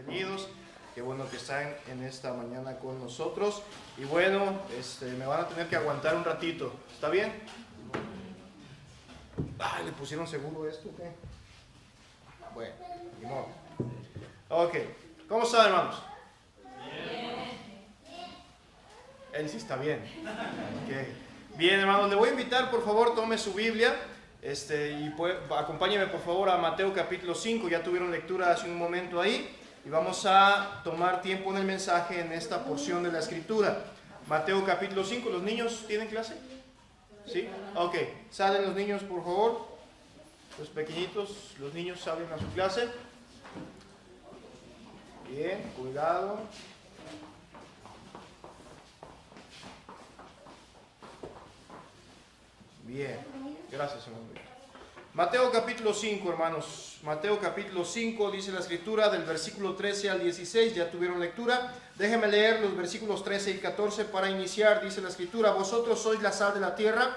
bienvenidos. Qué bueno que están en esta mañana con nosotros. Y bueno, me van a tener que aguantar un ratito. ¿Está bien? Ay, ¿le pusieron seguro esto o qué? Bueno, ni modo. Ok, ¿cómo están, hermanos? Él sí está bien. Okay. Bien, hermanos, le voy a invitar, por favor, tome su Biblia acompáñeme, por favor, a Mateo capítulo 5. Ya tuvieron lectura hace un momento ahí. Y vamos a tomar tiempo en el mensaje en esta porción de la Escritura. Mateo capítulo 5. ¿Los niños tienen clase? ¿Sí? Ok. Salen los niños, por favor. Los pequeñitos, los niños salen a su clase. Bien, cuidado. Bien, gracias, hermano. Mateo capítulo 5, hermanos. Mateo capítulo 5 dice la Escritura del versículo 13 al 16. Ya tuvieron lectura. Déjenme leer los versículos 13 y 14 para iniciar. Dice la Escritura: vosotros sois la sal de la tierra,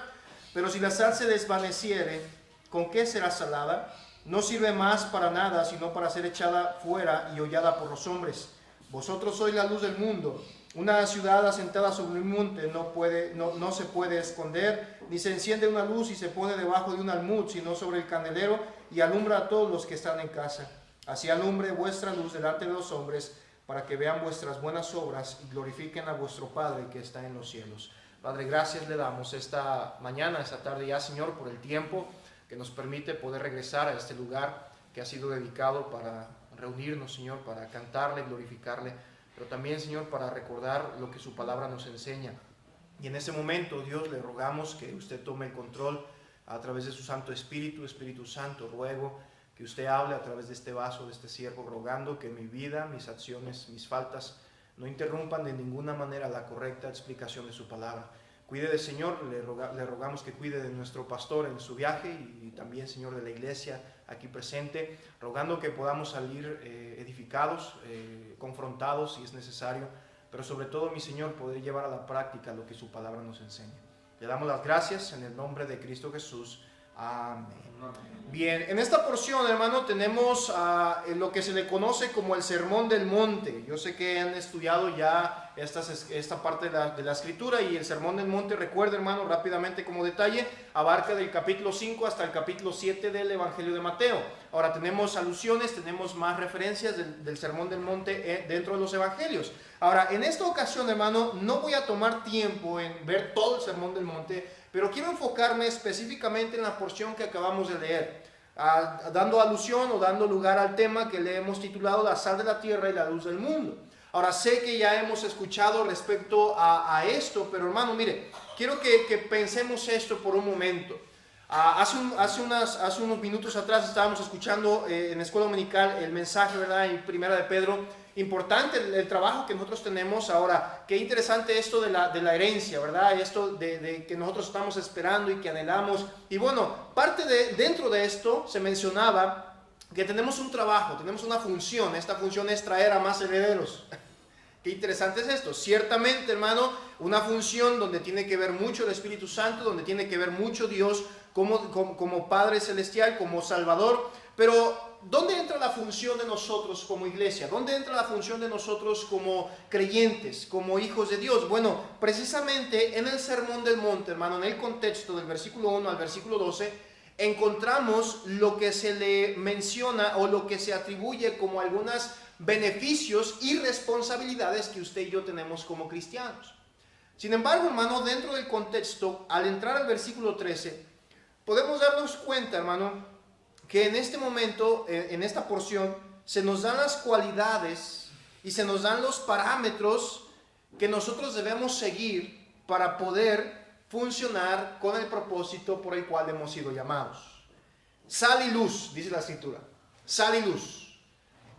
pero si la sal se desvaneciere, ¿con qué será salada? No sirve más para nada, sino para ser echada fuera y hollada por los hombres. Vosotros sois la luz del mundo. Una ciudad asentada sobre un monte no se puede esconder, ni se enciende una luz y se pone debajo de un almud, sino sobre el candelero, y alumbra a todos los que están en casa. Así alumbre vuestra luz delante de los hombres, para que vean vuestras buenas obras y glorifiquen a vuestro Padre que está en los cielos. Padre, gracias le damos esta mañana, esta tarde ya, Señor, por el tiempo que nos permite poder regresar a este lugar que ha sido dedicado para reunirnos, Señor, para cantarle, glorificarle, pero también, Señor, para recordar lo que su palabra nos enseña. Y en ese momento, Dios, le rogamos que usted tome el control a través de su Santo Espíritu. Espíritu Santo, ruego que usted hable a través de este vaso, de este siervo, rogando que mi vida, mis acciones, mis faltas no interrumpan de ninguna manera la correcta explicación de su palabra. Cuide del Señor, le rogamos que cuide de nuestro pastor en su viaje y también, Señor, de la iglesia aquí presente, rogando que podamos salir edificados, confrontados si es necesario, pero sobre todo, mi Señor, poder llevar a la práctica lo que su palabra nos enseña. Le damos las gracias en el nombre de Cristo Jesús. Amén. Bien, en esta porción, hermano, tenemos lo que se le conoce como el Sermón del Monte. Yo sé que han estudiado ya esta parte de la Escritura, y el Sermón del Monte, recuerda, hermano, rápidamente como detalle, abarca del capítulo 5 hasta el capítulo 7 del Evangelio de Mateo. Ahora tenemos alusiones, tenemos más referencias del Sermón del Monte dentro de los Evangelios. Ahora, en esta ocasión, hermano, no voy a tomar tiempo en ver todo el Sermón del Monte, pero quiero enfocarme específicamente en la porción que acabamos de leer, dando alusión o dando lugar al tema que le hemos titulado La sal de la tierra y la luz del mundo. Ahora, sé que ya hemos escuchado respecto a esto, pero hermano, mire, quiero que pensemos esto por un momento. Hace unos minutos atrás estábamos escuchando en la escuela dominical el mensaje, ¿verdad?, en Primera de Pedro. Importante el trabajo que nosotros tenemos. Ahora, qué interesante esto de la herencia, ¿verdad? Esto de que nosotros estamos esperando y que anhelamos. Y bueno, dentro de esto se mencionaba que tenemos un trabajo, tenemos una función. Esta función es traer a más herederos. Qué interesante es esto. Ciertamente, hermano, una función donde tiene que ver mucho el Espíritu Santo, donde tiene que ver mucho Dios como Padre Celestial, como Salvador. Pero ¿dónde entra la función de nosotros como iglesia? ¿Dónde entra la función de nosotros como creyentes, como hijos de Dios? Bueno, precisamente en el Sermón del Monte, hermano, en el contexto del versículo 1 al versículo 12, encontramos lo que se le menciona o lo que se atribuye como algunos beneficios y responsabilidades que usted y yo tenemos como cristianos. Sin embargo, hermano, dentro del contexto, al entrar al versículo 13, podemos darnos cuenta, hermano, que en este momento, en esta porción, se nos dan las cualidades y se nos dan los parámetros que nosotros debemos seguir para poder funcionar con el propósito por el cual hemos sido llamados. Sal y luz, dice la Escritura. Sal y luz.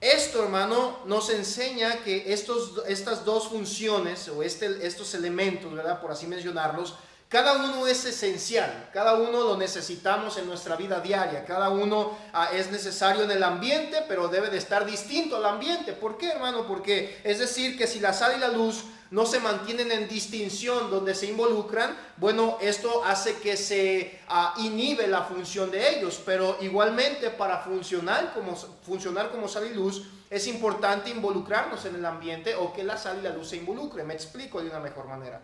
Esto, hermano, nos enseña que estas dos funciones o estos elementos, ¿verdad?, por así mencionarlos, cada uno es esencial, cada uno lo necesitamos en nuestra vida diaria, cada uno es necesario en el ambiente, pero debe de estar distinto al ambiente. ¿Por qué, hermano? Porque es decir que si la sal y la luz no se mantienen en distinción donde se involucran, bueno, esto hace que se inhibe la función de ellos, pero igualmente para funcionar como sal y luz, es importante involucrarnos en el ambiente o que la sal y la luz se involucren. Me explico de una mejor manera.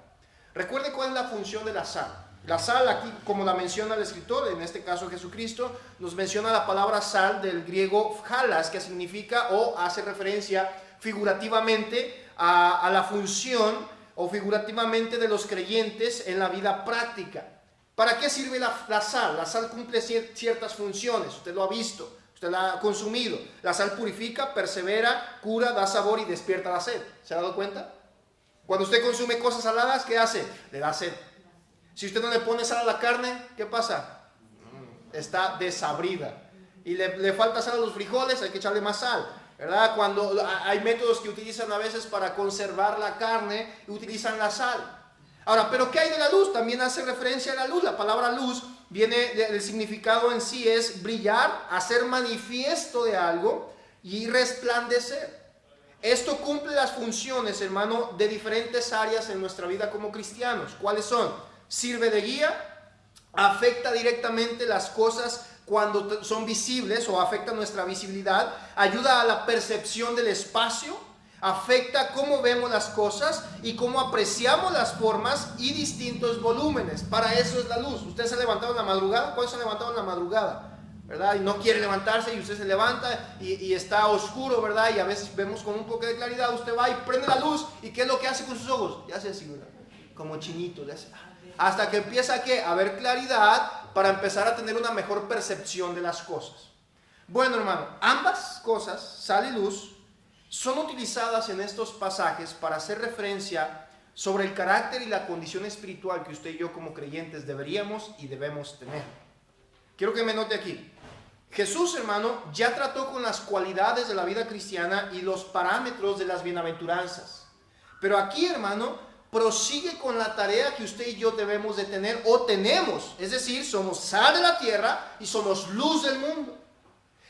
Recuerde cuál es la función de la sal. La sal aquí, como la menciona el escritor, en este caso Jesucristo, nos menciona la palabra sal del griego phalas, que significa o hace referencia figurativamente a la función o figurativamente de los creyentes en la vida práctica. ¿Para qué sirve la sal? La sal cumple ciertas funciones, usted lo ha visto, usted la ha consumido. La sal purifica, persevera, cura, da sabor y despierta la sed. ¿Se ha dado cuenta? Cuando usted consume cosas saladas, ¿qué hace? Le da sed. Si usted no le pone sal a la carne, ¿qué pasa? Está desabrida. Y le falta sal a los frijoles, hay que echarle más sal, ¿verdad? Cuando hay métodos que utilizan a veces para conservar la carne, utilizan la sal. Ahora, ¿pero qué hay de la luz? También hace referencia a la luz. La palabra luz viene, el significado en sí es brillar, hacer manifiesto de algo y resplandecer. Esto cumple las funciones, hermano, de diferentes áreas en nuestra vida como cristianos. ¿Cuáles son? Sirve de guía, afecta directamente las cosas cuando son visibles o afecta nuestra visibilidad, ayuda a la percepción del espacio, afecta cómo vemos las cosas y cómo apreciamos las formas y distintos volúmenes. Para eso es la luz. Usted se ha levantado en la madrugada. ¿Cuándo se ha levantado en la madrugada? ¿Verdad? Y no quiere levantarse y usted se levanta y está oscuro, ¿verdad? Y a veces vemos con un poco de claridad. Usted va y prende la luz y ¿qué es lo que hace con sus ojos? Ya hace así, ¿verdad? Como chinito, ya hace, hasta que empieza a ver claridad para empezar a tener una mejor percepción de las cosas. Bueno, hermano, ambas cosas, sal y luz, son utilizadas en estos pasajes para hacer referencia sobre el carácter y la condición espiritual que usted y yo como creyentes deberíamos y debemos tener. Quiero que me note aquí. Jesús, hermano, ya trató con las cualidades de la vida cristiana y los parámetros de las bienaventuranzas. Pero aquí, hermano, prosigue con la tarea que usted y yo debemos de tener o tenemos. Es decir, somos sal de la tierra y somos luz del mundo.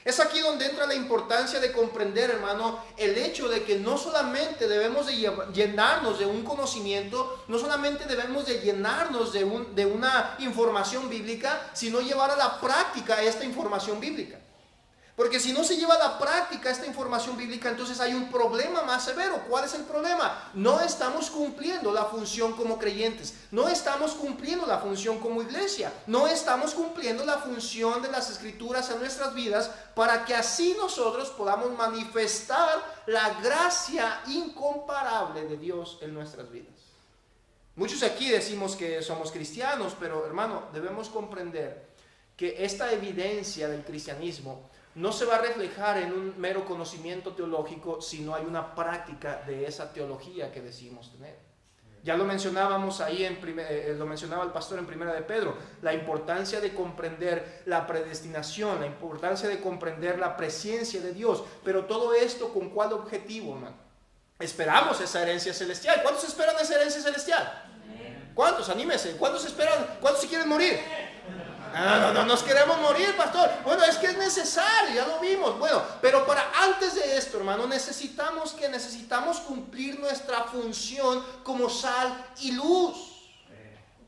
Es aquí donde entra la importancia de comprender, hermano, el hecho de que no solamente debemos de llenarnos de un conocimiento, no solamente debemos de llenarnos de una información bíblica, sino llevar a la práctica esta información bíblica. Porque si no se lleva a la práctica esta información bíblica, entonces hay un problema más severo. ¿Cuál es el problema? No estamos cumpliendo la función como creyentes. No estamos cumpliendo la función como iglesia. No estamos cumpliendo la función de las escrituras en nuestras vidas para que así nosotros podamos manifestar la gracia incomparable de Dios en nuestras vidas. Muchos aquí decimos que somos cristianos, pero hermano, debemos comprender que esta evidencia del cristianismo no se va a reflejar en un mero conocimiento teológico si no hay una práctica de esa teología que decimos tener. Ya lo mencionábamos ahí, lo mencionaba el pastor en Primera de Pedro, la importancia de comprender la predestinación, la importancia de comprender la presencia de Dios. Pero todo esto, ¿con cuál objetivo, hermano? Esperamos esa herencia celestial. ¿Cuántos esperan esa herencia celestial? ¿Cuántos? Anímese. ¿Cuántos esperan? ¿Cuántos se quieren morir? No nos queremos morir, pastor. Bueno, es que es necesario, ya lo vimos. Bueno, pero antes de esto, hermano, necesitamos cumplir nuestra función como sal y luz.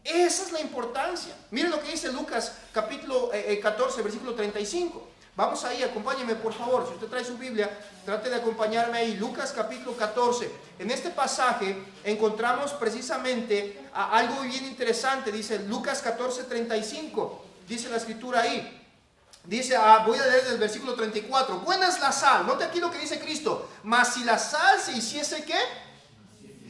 Esa es la importancia. Miren lo que dice Lucas capítulo 14, versículo 35. Vamos ahí, acompáñenme por favor. Si usted trae su Biblia, trate de acompañarme ahí. Lucas capítulo 14. En este pasaje encontramos precisamente algo bien interesante. Dice Lucas 14, 35. Dice la escritura ahí. Dice, voy a leer del versículo 34. Buena es la sal. Note aquí lo que dice Cristo. Mas si la sal se hiciese, ¿qué?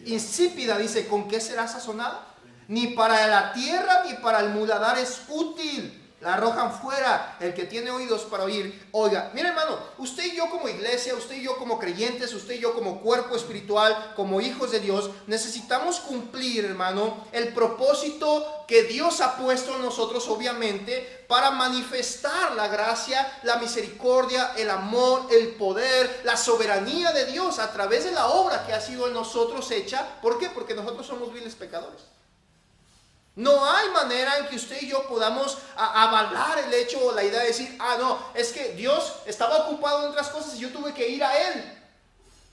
Insípida, dice, ¿con qué será sazonada? Ni para la tierra ni para el muladar es útil. La arrojan fuera. El que tiene oídos para oír, oiga. Mira, hermano, usted y yo como iglesia, usted y yo como creyentes, usted y yo como cuerpo espiritual, como hijos de Dios, necesitamos cumplir, hermano, el propósito que Dios ha puesto en nosotros, obviamente, para manifestar la gracia, la misericordia, el amor, el poder, la soberanía de Dios a través de la obra que ha sido en nosotros hecha. ¿Por qué? Porque nosotros somos viles pecadores. No hay manera en que usted y yo podamos avalar el hecho o la idea de decir, no, es que Dios estaba ocupado en otras cosas y yo tuve que ir a Él.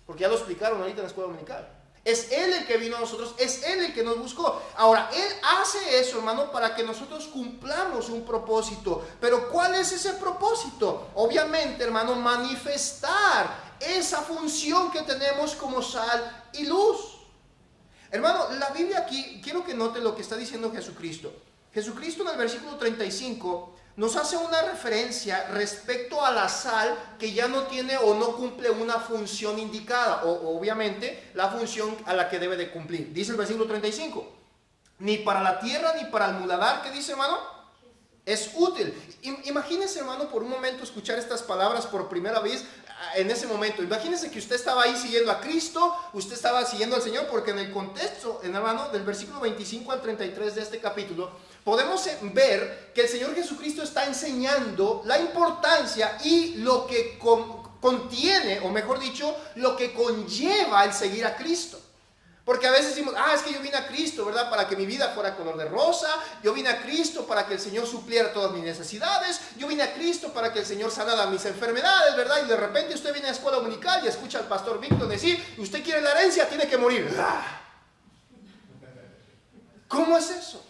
Porque ya lo explicaron ahorita en la escuela dominical. Es Él el que vino a nosotros, es Él el que nos buscó. Ahora, Él hace eso, hermano, para que nosotros cumplamos un propósito. Pero ¿cuál es ese propósito? Obviamente, hermano, manifestar esa función que tenemos como sal y luz. Hermano, la Biblia aquí, quiero que note lo que está diciendo Jesucristo. Jesucristo en el versículo 35 nos hace una referencia respecto a la sal que ya no tiene o no cumple una función indicada, o obviamente la función a la que debe de cumplir. Dice el versículo 35, ni para la tierra ni para el muladar, ¿qué dice, hermano? Es útil. Imagínese, hermano, por un momento escuchar estas palabras por primera vez en ese momento. Imagínese que usted estaba ahí siguiendo a Cristo, usted estaba siguiendo al Señor, porque en el contexto, hermano, del versículo 25 al 33 de este capítulo, podemos ver que el Señor Jesucristo está enseñando la importancia y lo que contiene, o mejor dicho, lo que conlleva el seguir a Cristo. Porque a veces decimos, es que yo vine a Cristo, ¿verdad? Para que mi vida fuera color de rosa. Yo vine a Cristo para que el Señor supliera todas mis necesidades. Yo vine a Cristo para que el Señor sanara mis enfermedades, ¿verdad? Y de repente usted viene a la escuela dominical y escucha al pastor Víctor decir, usted quiere la herencia, tiene que morir. ¿Cómo es eso?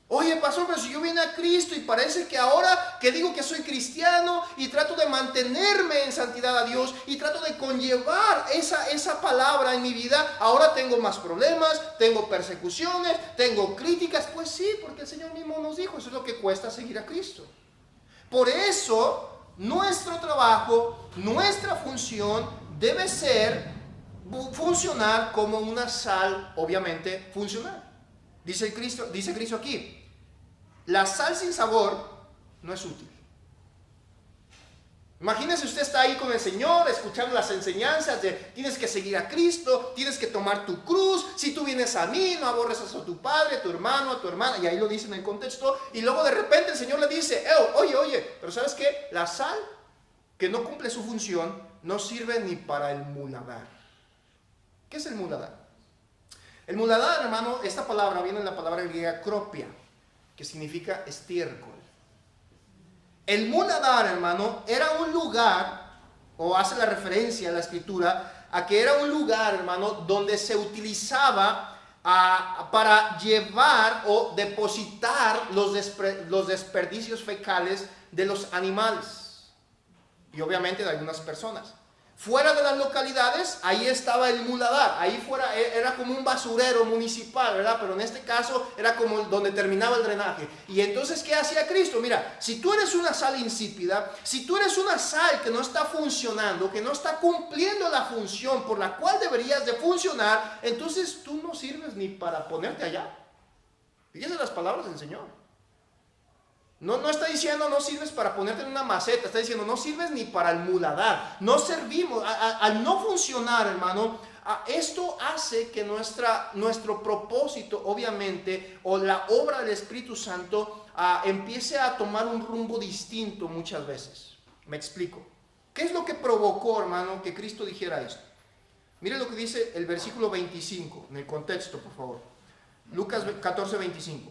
Oye, pastor, pero si yo vine a Cristo y parece que ahora que digo que soy cristiano y trato de mantenerme en santidad a Dios y trato de conllevar esa palabra en mi vida, ahora tengo más problemas, tengo persecuciones, tengo críticas. Pues sí, porque el Señor mismo nos dijo, eso es lo que cuesta seguir a Cristo. Por eso, nuestro trabajo, nuestra función debe ser funcionar como una sal, obviamente, funcional. Dice Cristo aquí, la sal sin sabor no es útil. Imagínese, usted está ahí con el Señor, escuchando las enseñanzas de tienes que seguir a Cristo, tienes que tomar tu cruz, si tú vienes a mí, no aborreces a tu padre, a tu hermano, a tu hermana, y ahí lo dice en el contexto, y luego de repente el Señor le dice, oye, pero ¿sabes qué? La sal que no cumple su función no sirve ni para el muladar. ¿Qué es el muladar? El muladar, hermano, esta palabra viene de la palabra griega cropia, que significa estiércol. El muladar, hermano, era un lugar, o hace la referencia a la escritura, a que era un lugar, hermano, donde se utilizaba para llevar o depositar los desperdicios fecales de los animales y obviamente de algunas personas. Fuera de las localidades, ahí estaba el muladar, ahí fuera era como un basurero municipal, ¿verdad? Pero en este caso era como donde terminaba el drenaje. Y entonces, ¿qué hacía Cristo? Mira, si tú eres una sal insípida, si tú eres una sal que no está funcionando, que no está cumpliendo la función por la cual deberías de funcionar, entonces tú no sirves ni para ponerte allá. Fíjense las palabras del Señor. No está diciendo no sirves para ponerte en una maceta, está diciendo no sirves ni para el muladar. No servimos, al no funcionar, hermano, esto hace que nuestro propósito, obviamente, o la obra del Espíritu Santo empiece a tomar un rumbo distinto muchas veces. Me explico. ¿Qué es lo que provocó, hermano, que Cristo dijera esto? Mire lo que dice el versículo 25, en el contexto, por favor. Lucas 14, 25.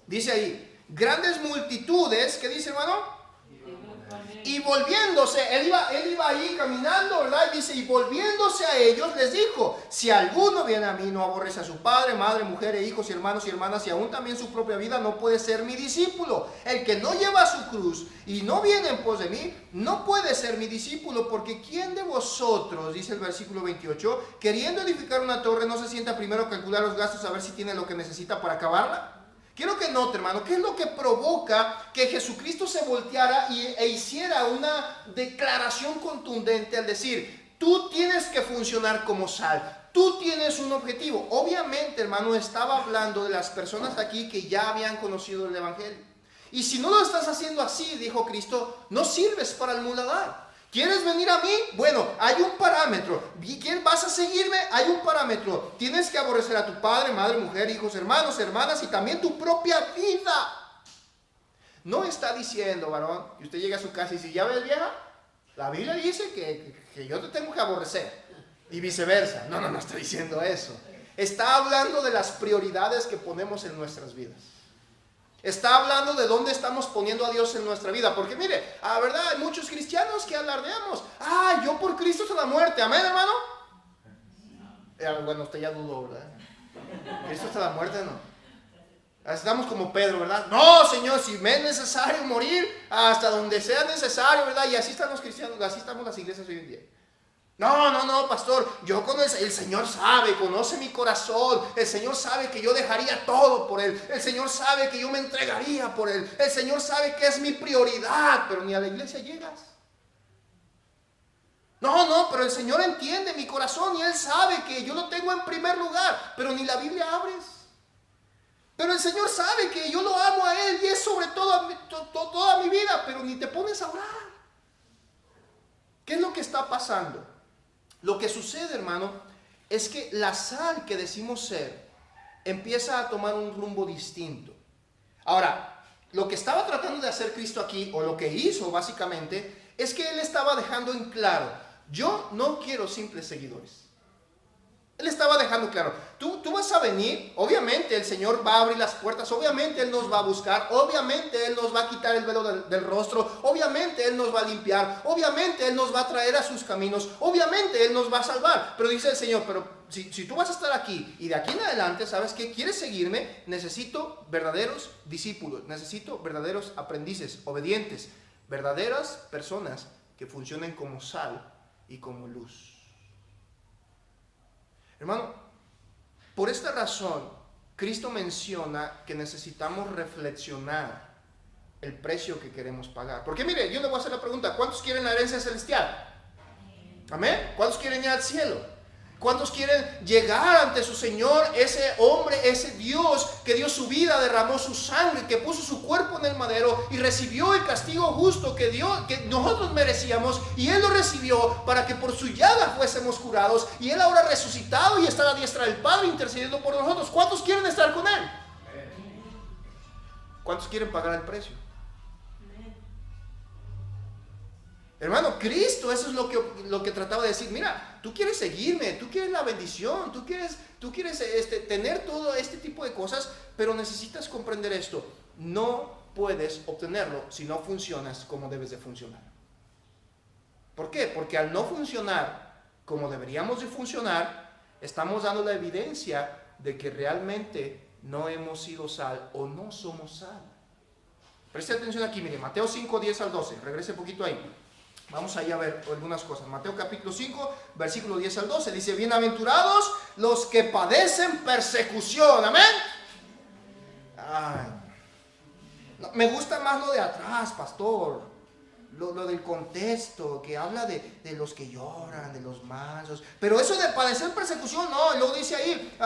Dice ahí, grandes multitudes, ¿qué dice, hermano? Y volviéndose, él iba ahí caminando, ¿verdad? Y dice, y volviéndose a ellos les dijo, si alguno viene a mí no aborrece a su padre, madre, mujer, hijos y hermanos y hermanas y aún también su propia vida, no puede ser mi discípulo. El que no lleva su cruz y no viene en pos de mí, no puede ser mi discípulo, porque ¿quién de vosotros, dice el versículo 28, queriendo edificar una torre no se sienta primero a calcular los gastos a ver si tiene lo que necesita para acabarla? Quiero que note, hermano, ¿qué es lo que provoca que Jesucristo se volteara e hiciera una declaración contundente al decir, tú tienes que funcionar como sal, tú tienes un objetivo? Obviamente, hermano, estaba hablando de las personas aquí que ya habían conocido el Evangelio. Y si no lo estás haciendo así, dijo Cristo, no sirves para el muladar. ¿Quieres venir a mí? Bueno, hay un parámetro. ¿Vas a seguirme? Hay un parámetro. Tienes que aborrecer a tu padre, madre, mujer, hijos, hermanos, hermanas y también tu propia vida. No está diciendo, varón, que usted llega a su casa y dice, ¿ya ves, vieja? La Biblia dice que yo te tengo que aborrecer. Y viceversa. No está diciendo eso. Está hablando de las prioridades que ponemos en nuestras vidas. Está hablando de dónde estamos poniendo a Dios en nuestra vida. Porque mire, la verdad, hay muchos cristianos que alardeamos. Yo por Cristo hasta la muerte. Amén, hermano. Bueno, usted ya dudó, ¿verdad? Cristo hasta la muerte, no. Estamos como Pedro, ¿verdad? No, Señor, si me es necesario morir, hasta donde sea necesario, ¿verdad? Y así están los cristianos, así estamos las iglesias hoy en día. No, pastor, yo conozco, el Señor sabe, conoce mi corazón, el Señor sabe que yo dejaría todo por Él, el Señor sabe que yo me entregaría por Él, el Señor sabe que es mi prioridad, pero ni a la iglesia llegas. No, pero el Señor entiende mi corazón y Él sabe que yo lo tengo en primer lugar, pero ni la Biblia abres. Pero el Señor sabe que yo lo amo a Él y es sobre todo toda mi vida, pero ni te pones a orar. ¿Qué es lo que está pasando? Lo que sucede, hermano, es que la sal que decimos ser empieza a tomar un rumbo distinto. Ahora, lo que estaba tratando de hacer Cristo aquí, o lo que hizo básicamente, es que Él estaba dejando en claro: yo no quiero simples seguidores. Él estaba dejando claro, tú vas a venir, obviamente el Señor va a abrir las puertas, obviamente Él nos va a buscar, obviamente Él nos va a quitar el velo del rostro, obviamente Él nos va a limpiar, obviamente Él nos va a traer a sus caminos, obviamente Él nos va a salvar. Pero dice el Señor, pero si tú vas a estar aquí y de aquí en adelante, ¿sabes qué? ¿Quieres seguirme? Necesito verdaderos discípulos, necesito verdaderos aprendices, obedientes, verdaderas personas que funcionen como sal y como luz. Hermano, por esta razón, Cristo menciona que necesitamos reflexionar el precio que queremos pagar. Porque mire, yo le voy a hacer la pregunta: ¿cuántos quieren la herencia celestial? Amén. ¿Cuántos quieren ir al cielo? ¿Cuántos quieren llegar ante su Señor, ese hombre, ese Dios que dio su vida, derramó su sangre, que puso su cuerpo en el madero y recibió el castigo justo que nosotros merecíamos, y Él lo recibió para que por su llaga fuésemos curados, y Él ahora resucitado y está a la diestra del Padre intercediendo por nosotros? ¿Cuántos quieren estar con Él? ¿Cuántos quieren pagar el precio? Hermano, Cristo, eso es lo que trataba de decir. Mira, tú quieres seguirme, tú quieres la bendición, tú quieres tener todo este tipo de cosas, pero necesitas comprender esto: no puedes obtenerlo si no funcionas como debes de funcionar. ¿Por qué? Porque al no funcionar como deberíamos de funcionar, estamos dando la evidencia de que realmente no hemos sido sal o no somos sal. Preste atención aquí, mire, Mateo 5, 10 al 12, regrese un poquito ahí. Vamos ahí a ver algunas cosas. Mateo capítulo 5, versículo 10 al 12. Dice: bienaventurados los que padecen persecución. Amén. Ay, no, me gusta más lo de atrás, pastor. Lo del contexto, que habla de los que lloran, de los mansos. Pero eso de padecer persecución, no. Luego dice ahí,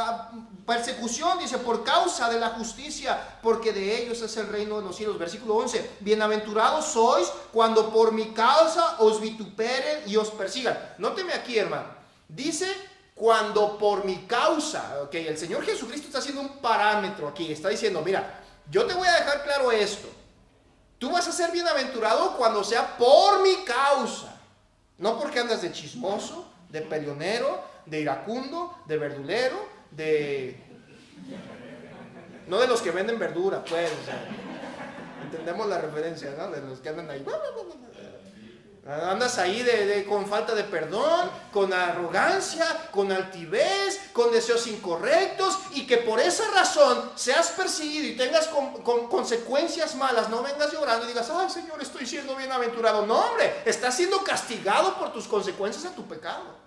persecución, dice, por causa de la justicia, porque de ellos es el reino de los cielos. Versículo 11, bienaventurados sois cuando por mi causa os vituperen y os persigan. Nóteme aquí, hermano. Dice, cuando por mi causa. Ok, el Señor Jesucristo está haciendo un parámetro aquí. Está diciendo, mira, yo te voy a dejar claro esto. Tú vas a ser bienaventurado cuando sea por mi causa. No porque andas de chismoso, de peleonero, de iracundo, de verdulero, no de los que venden verdura, pues. O sea, entendemos la referencia, ¿no? De los que andan ahí. Andas ahí con falta de perdón, con arrogancia, con altivez, con deseos incorrectos, y que por esa razón seas perseguido y tengas con consecuencias malas. No vengas llorando y digas, ay, Señor, estoy siendo bienaventurado. No, hombre, estás siendo castigado por tus consecuencias a tu pecado.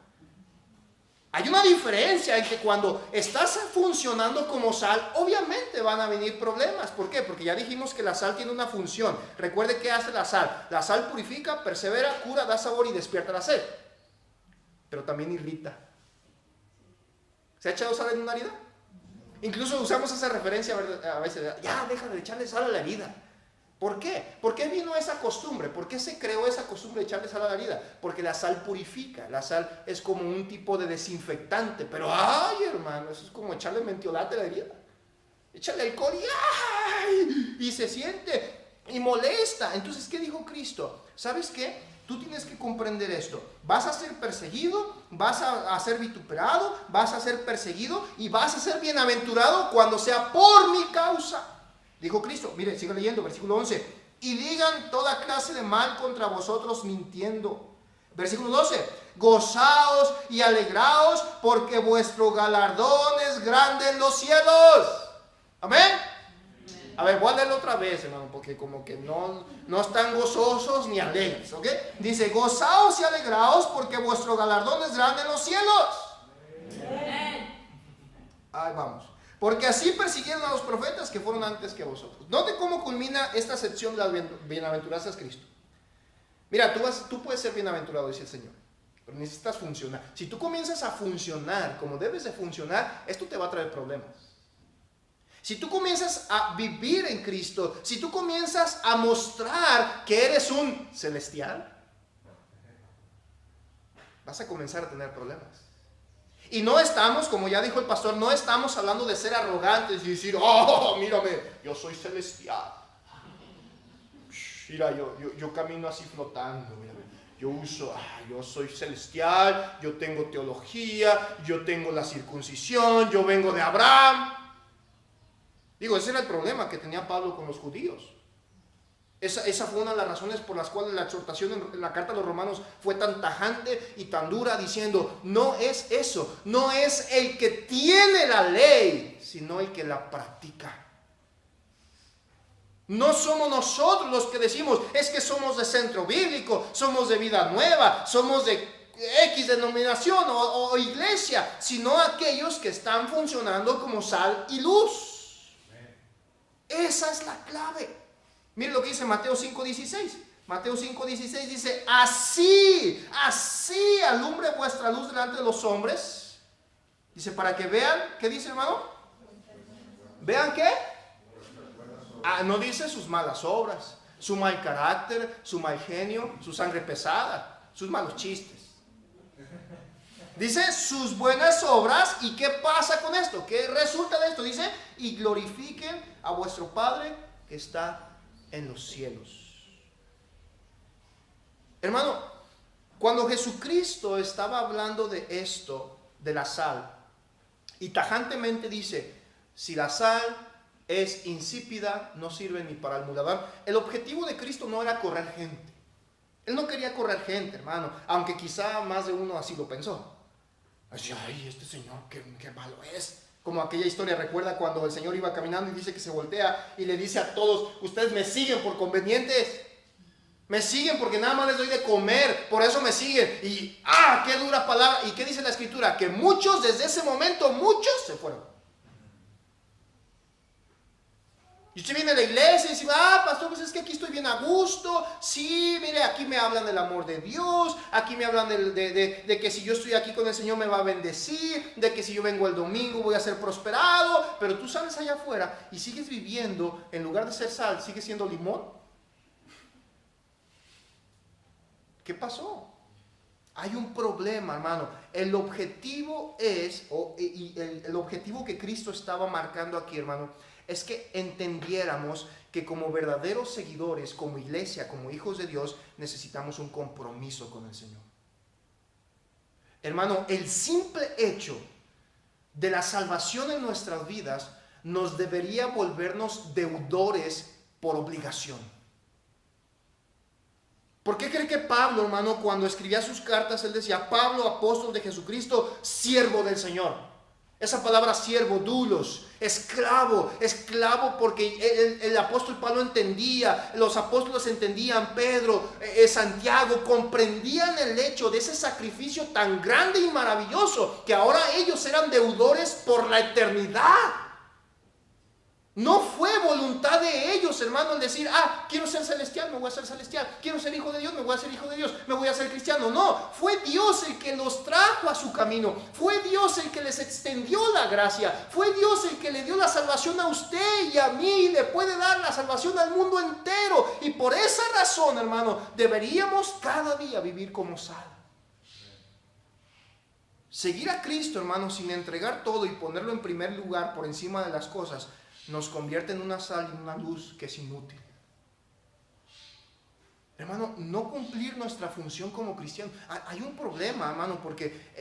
Hay una diferencia en que cuando estás funcionando como sal, obviamente van a venir problemas. ¿Por qué? Porque ya dijimos que la sal tiene una función. Recuerde qué hace la sal. La sal purifica, persevera, cura, da sabor y despierta la sed. Pero también irrita. ¿Se ha echado sal en una herida? Incluso usamos esa referencia a veces. Ya, deja de echarle sal a la herida. ¿Por qué? ¿Por qué vino esa costumbre? ¿Por qué se creó esa costumbre de echarle sal a la herida? Porque la sal purifica. La sal es como un tipo de desinfectante. Pero, ay, hermano, eso es como echarle mentiolate a la herida. Échale alcohol y ¡ay! Y se siente y molesta. Entonces, ¿qué dijo Cristo? ¿Sabes qué? Tú tienes que comprender esto. Vas a ser perseguido, vas a ser vituperado, vas a ser perseguido y vas a ser bienaventurado cuando sea por mi causa. Dijo Cristo, mire, sigue leyendo, versículo 11. Y digan toda clase de mal contra vosotros mintiendo. Versículo 12. gozaos y alegraos, porque vuestro galardón es grande en los cielos. Amén. A ver, voy a leerlo otra vez, hermano, porque como que no están gozosos ni alegres, ¿ok? Dice, gozaos y alegraos, porque vuestro galardón es grande en los cielos. Ahí vamos. Porque así persiguieron a los profetas que fueron antes que vosotros. Note cómo culmina esta sección de las bienaventuranzas Cristo. Mira, tú puedes ser bienaventurado, dice el Señor, pero necesitas funcionar. Si tú comienzas a funcionar como debes de funcionar, esto te va a traer problemas. Si tú comienzas a vivir en Cristo, si tú comienzas a mostrar que eres un celestial, vas a comenzar a tener problemas. Y no estamos, como ya dijo el pastor, no estamos hablando de ser arrogantes y decir, oh, mírame, yo soy celestial. Mira, yo camino así flotando, mírame. Yo soy celestial, yo tengo teología, yo tengo la circuncisión, yo vengo de Abraham. Digo, ese era el problema que tenía Pablo con los judíos. Esa fue una de las razones por las cuales la exhortación en la carta a los romanos fue tan tajante y tan dura, diciendo, no es eso, no es el que tiene la ley, sino el que la practica. No somos nosotros los que decimos, es que somos de centro bíblico, somos de vida nueva, somos de X denominación o iglesia, sino aquellos que están funcionando como sal y luz. Esa es la clave. Mire lo que dice Mateo 5:16. Mateo 5:16 dice, así alumbre vuestra luz delante de los hombres. Dice, para que vean, ¿qué dice, hermano? ¿Vean qué? No dice sus malas obras, su mal carácter, su mal genio, su sangre pesada, sus malos chistes. Dice sus buenas obras. ¿Y qué pasa con esto? ¿Qué resulta de esto? Dice, y glorifiquen a vuestro Padre que está en los cielos. Hermano, cuando Jesucristo estaba hablando de esto, de la sal, y tajantemente dice, si la sal es insípida, no sirve ni para el muladar. El objetivo de Cristo no era correr gente. Él no quería correr gente, hermano, aunque quizá más de uno así lo pensó. Así, ay, este señor, qué malo es. Como aquella historia, recuerda cuando el Señor iba caminando y dice que se voltea y le dice a todos, ustedes me siguen por convenientes, me siguen porque nada más les doy de comer, por eso me siguen. Y qué dura palabra. ¿Y qué dice la Escritura? Que muchos, desde ese momento, muchos se fueron. Y usted viene a la iglesia y dice, pastor, pues es que aquí estoy bien a gusto. Sí, mire, aquí me hablan del amor de Dios. Aquí me hablan de que si yo estoy aquí con el Señor me va a bendecir. De que si yo vengo el domingo voy a ser prosperado. Pero tú sales allá afuera y sigues viviendo, en lugar de ser sal, sigues siendo limón. ¿Qué pasó? Hay un problema, hermano. El objetivo es, el objetivo que Cristo estaba marcando aquí, hermano, es que entendiéramos que como verdaderos seguidores, como iglesia, como hijos de Dios, necesitamos un compromiso con el Señor. Hermano, el simple hecho de la salvación en nuestras vidas nos debería volvernos deudores por obligación. ¿Por qué cree que Pablo, hermano, cuando escribía sus cartas, él decía, Pablo, apóstol de Jesucristo, siervo del Señor? Esa palabra siervo, doulos, esclavo porque el apóstol Pablo entendía, los apóstoles entendían, Pedro, Santiago, comprendían el hecho de ese sacrificio tan grande y maravilloso, que ahora ellos eran deudores por la eternidad. No fue voluntad de ellos, hermano, el decir, quiero ser celestial, me voy a ser celestial. Quiero ser hijo de Dios, me voy a ser hijo de Dios. Me voy a ser cristiano. No, fue Dios el que los trajo a su camino. Fue Dios el que les extendió la gracia. Fue Dios el que le dio la salvación a usted y a mí. Y le puede dar la salvación al mundo entero. Y por esa razón, hermano, deberíamos cada día vivir como sal. Seguir a Cristo, hermano, sin entregar todo y ponerlo en primer lugar por encima de las cosas, nos convierte en una sal y una luz que es inútil. Hermano, no cumplir nuestra función como cristianos. Hay un problema, hermano, porque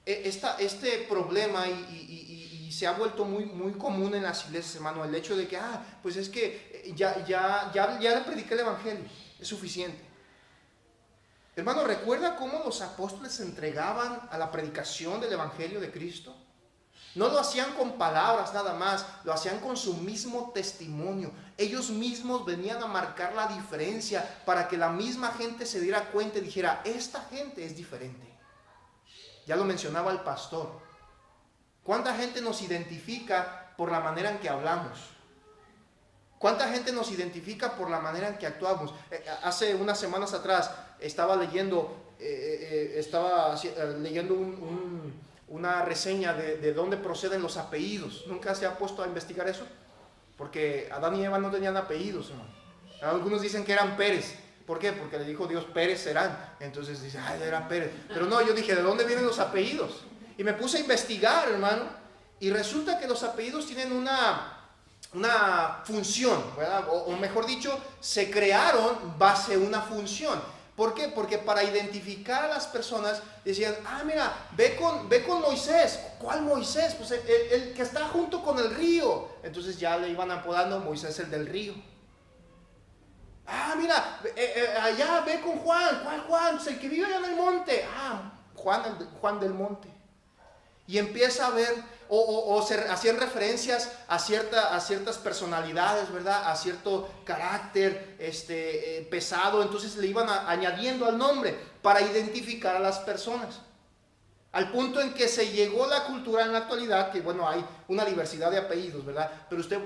este problema y se ha vuelto muy común en las iglesias, hermano, el hecho de que, pues es que ya le prediqué el evangelio, es suficiente. Hermano, ¿recuerda cómo los apóstoles se entregaban a la predicación del Evangelio de Cristo? No lo hacían con palabras nada más, lo hacían con su mismo testimonio. Ellos mismos venían a marcar la diferencia para que la misma gente se diera cuenta y dijera, esta gente es diferente. Ya lo mencionaba el pastor. ¿Cuánta gente nos identifica por la manera en que hablamos? ¿Cuánta gente nos identifica por la manera en que actuamos? Hace unas semanas atrás estaba leyendo una reseña de dónde proceden los apellidos. ¿Nunca se ha puesto a investigar eso? Porque Adán y Eva no tenían apellidos, hermano. Algunos dicen que eran Pérez. ¿Por qué? Porque le dijo Dios, Pérez serán. Entonces dice, ay, era Pérez. Pero no, yo dije, ¿de dónde vienen los apellidos? Y me puse a investigar, hermano. Y resulta que los apellidos tienen una función, ¿verdad? O mejor dicho, se crearon base a una función. ¿Por qué? Porque para identificar a las personas decían, mira, ve con Moisés. ¿Cuál Moisés? Pues el que está junto con el río. Entonces ya le iban apodando Moisés el del río. Mira, allá ve con Juan. ¿Cuál Juan? Pues el que vive allá en el monte. Juan del monte. Y empieza a ver, o se hacían referencias a ciertas personalidades, ¿verdad? A cierto carácter pesado. Entonces le iban añadiendo al nombre para identificar a las personas. Al punto en que se llegó la cultura en la actualidad, que bueno, hay una diversidad de apellidos, ¿verdad? Pero usted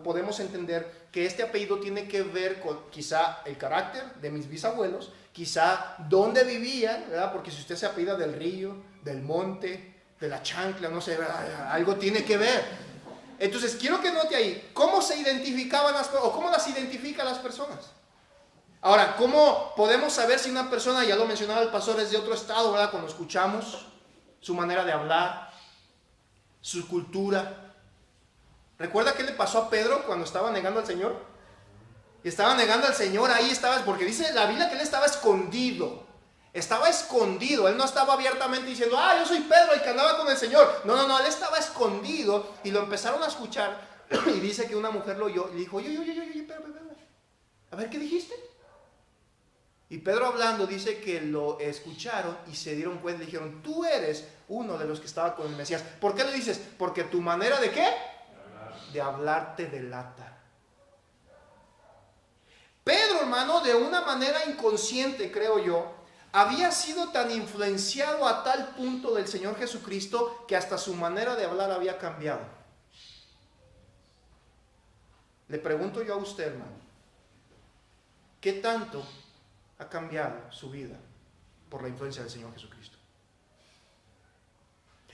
podemos entender que este apellido tiene que ver con quizá el carácter de mis bisabuelos, quizá dónde vivían, ¿verdad? Porque si usted se apellida del río, del monte, de la chancla, no sé, ¿verdad? Algo tiene que ver. Entonces, quiero que note ahí, ¿cómo se identificaban o cómo las identifican las personas? Ahora, ¿cómo podemos saber si una persona, ya lo mencionaba el pastor, es de otro estado, ¿verdad? Cuando escuchamos su manera de hablar, su cultura. ¿Recuerda qué le pasó a Pedro cuando estaba negando al Señor? Estaba negando al Señor, ahí estaba, porque dice la Biblia que él estaba escondido. Estaba escondido, él no estaba abiertamente diciendo, yo soy Pedro, el que andaba con el Señor. No, él estaba escondido y lo empezaron a escuchar. Y dice que una mujer lo oyó y le dijo, oye, Pedro, a ver, ¿qué dijiste? Y Pedro hablando dice que lo escucharon y se dieron cuenta y dijeron, tú eres uno de los que estaba con el Mesías. ¿Por qué lo dices? Porque tu manera de ¿qué? De hablar te delata. Pedro, hermano, de una manera inconsciente, creo yo, había sido tan influenciado a tal punto del Señor Jesucristo que hasta su manera de hablar había cambiado. Le pregunto yo a usted, hermano, ¿qué tanto ha cambiado su vida por la influencia del Señor Jesucristo?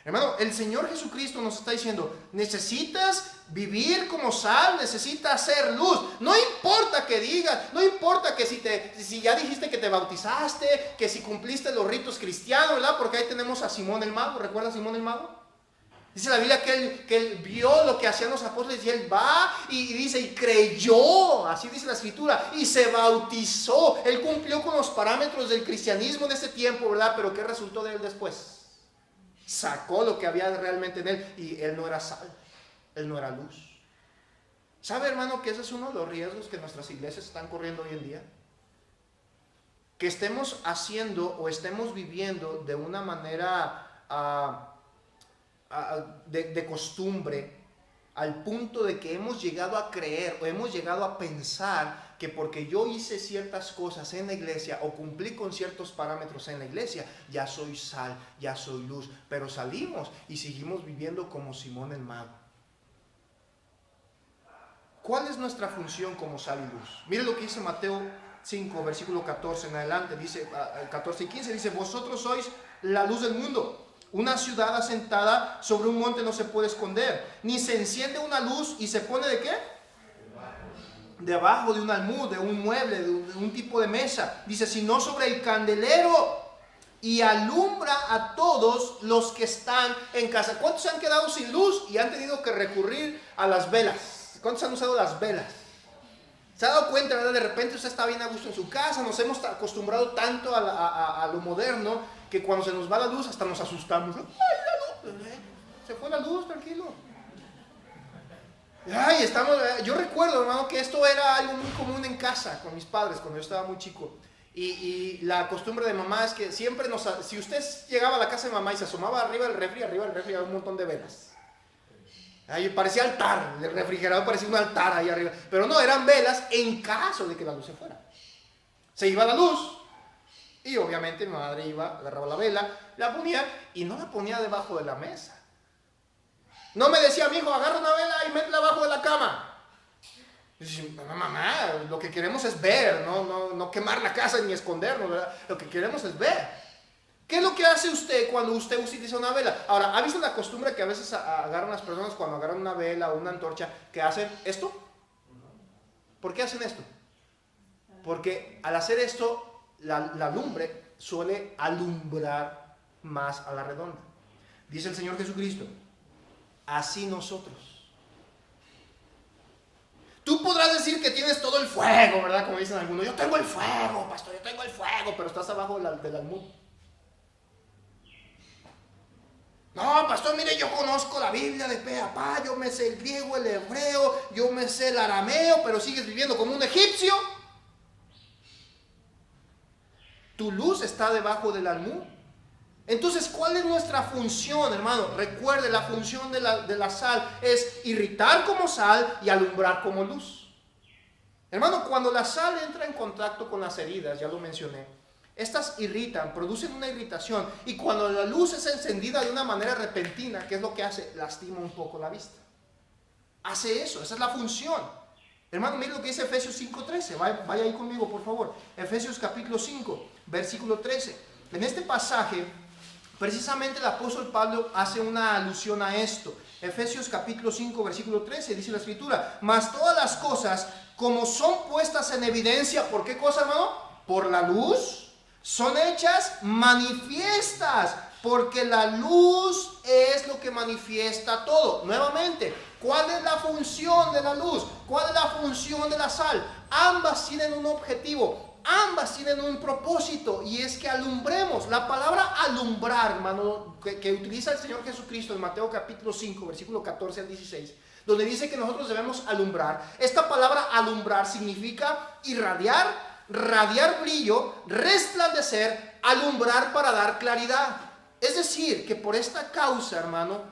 Hermano, el Señor Jesucristo nos está diciendo, necesitas vivir como sal, necesitas ser luz. No importa que digas, no importa que si ya dijiste que te bautizaste, que si cumpliste los ritos cristianos, ¿verdad? Porque ahí tenemos a Simón el Mago. ¿Recuerda a Simón el Mago? Dice la Biblia que él vio lo que hacían los apóstoles y él va y dice, y creyó, así dice la Escritura, y se bautizó. Él cumplió con los parámetros del cristianismo en ese tiempo, ¿verdad? Pero ¿qué resultó de él después? Sacó lo que había realmente en él y él no era sal, él no era luz. ¿Sabe, hermano, que ese es uno de los riesgos que nuestras iglesias están corriendo hoy en día? Que estemos haciendo o estemos viviendo de una manera de costumbre, al punto de que hemos llegado a creer o hemos llegado a pensar que porque yo hice ciertas cosas en la iglesia o cumplí con ciertos parámetros en la iglesia, ya soy sal, ya soy luz. Pero salimos y seguimos viviendo como Simón el Mago. ¿Cuál es nuestra función como sal y luz? Mire lo que dice Mateo 5, versículo 14 en adelante, dice 14 y 15, dice, vosotros sois la luz del mundo. Una ciudad asentada sobre un monte no se puede esconder, ni se enciende una luz y se pone ¿de qué? Debajo de un almud, de un mueble, de un tipo de mesa. Dice, sino sobre el candelero y alumbra a todos los que están en casa. ¿Cuántos se han quedado sin luz y han tenido que recurrir a las velas? ¿Cuántos han usado las velas? ¿Se ha dado cuenta, verdad? De repente usted está bien a gusto en su casa, nos hemos acostumbrado tanto a lo moderno, que cuando se nos va la luz hasta nos asustamos. ¡Ay, la luz! Se fue la luz, tranquilo. Yo recuerdo, hermano, que esto era algo muy común en casa con mis padres cuando yo estaba muy chico. Y la costumbre de mamá es que siempre si usted llegaba a la casa de mamá y se asomaba arriba del refri había un montón de velas. Ahí parecía altar, el refrigerador parecía un altar ahí arriba. Pero no, eran velas en caso de que la luz se fuera. Se iba la luz y obviamente mi madre iba, agarraba la vela, la ponía y no la ponía debajo de la mesa. No me decía, mi hijo, agarra una vela y métela abajo de la cama. Y dice, mamá, lo que queremos es ver, no quemar la casa ni escondernos, ¿verdad? Lo que queremos es ver. ¿Qué es lo que hace usted cuando usted utiliza una vela? Ahora, ¿ha visto la costumbre que a veces agarran las personas cuando agarran una vela o una antorcha que hacen esto? ¿Por qué hacen esto? Porque al hacer esto, la lumbre suele alumbrar más a la redonda. Dice el Señor Jesucristo, así nosotros. Tú podrás decir que tienes todo el fuego, ¿verdad? Como dicen algunos, yo tengo el fuego, pastor, yo tengo el fuego, pero estás abajo del almud. No, pastor, mire, yo conozco la Biblia de pe a pa, yo me sé el griego, el hebreo, yo me sé el arameo, pero sigues viviendo como un egipcio. Tu luz está debajo del almud. Entonces, ¿cuál es nuestra función, hermano? Recuerde, la función de la sal es irritar como sal y alumbrar como luz. Hermano, cuando la sal entra en contacto con las heridas, ya lo mencioné, estas irritan, producen una irritación, y cuando la luz es encendida de una manera repentina, ¿qué es lo que hace? Lastima un poco la vista. Hace eso, esa es la función. Hermano, mire lo que dice Efesios 5:13. Vaya ahí conmigo, por favor. Efesios capítulo 5, versículo 13. En este pasaje, precisamente el apóstol Pablo hace una alusión a esto. Efesios capítulo 5, versículo 13, dice la escritura, mas todas las cosas, como son puestas en evidencia, ¿por qué cosa, hermano? Por la luz, son hechas manifiestas, porque la luz es lo que manifiesta todo. Nuevamente, ¿cuál es la función de la luz? ¿Cuál es la función de la sal? Ambas tienen un objetivo, ambas tienen un propósito, y es que alumbremos. La palabra alumbrar, hermano, que utiliza el Señor Jesucristo en Mateo capítulo 5, versículo 14 al 16, donde dice que nosotros debemos alumbrar. Esta palabra alumbrar significa irradiar, radiar brillo, resplandecer, alumbrar para dar claridad. Es decir, que por esta causa, hermano,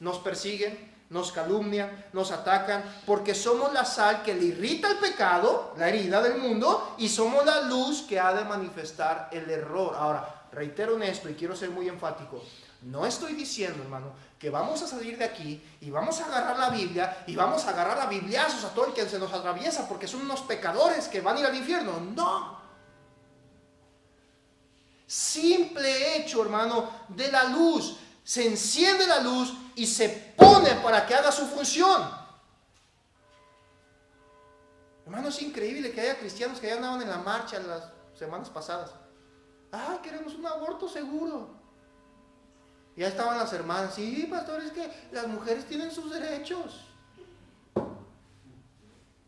nos persiguen, nos calumnian, nos atacan, porque somos la sal que le irrita el pecado, la herida del mundo, y somos la luz que ha de manifestar el error. Ahora, reitero en esto y quiero ser muy enfático. No estoy diciendo, hermano, que vamos a salir de aquí y vamos a agarrar la Biblia y vamos a agarrar a bibliazos a todo el que se nos atraviesa porque son unos pecadores que van a ir al infierno. No. Simple hecho, hermano, de la luz. Se enciende la luz y se pone para que haga su función. Hermano, es increíble que haya cristianos que ya andaban en la marcha las semanas pasadas. Ah, queremos un aborto seguro. Ya estaban las hermanas, sí, pastor, es que las mujeres tienen sus derechos.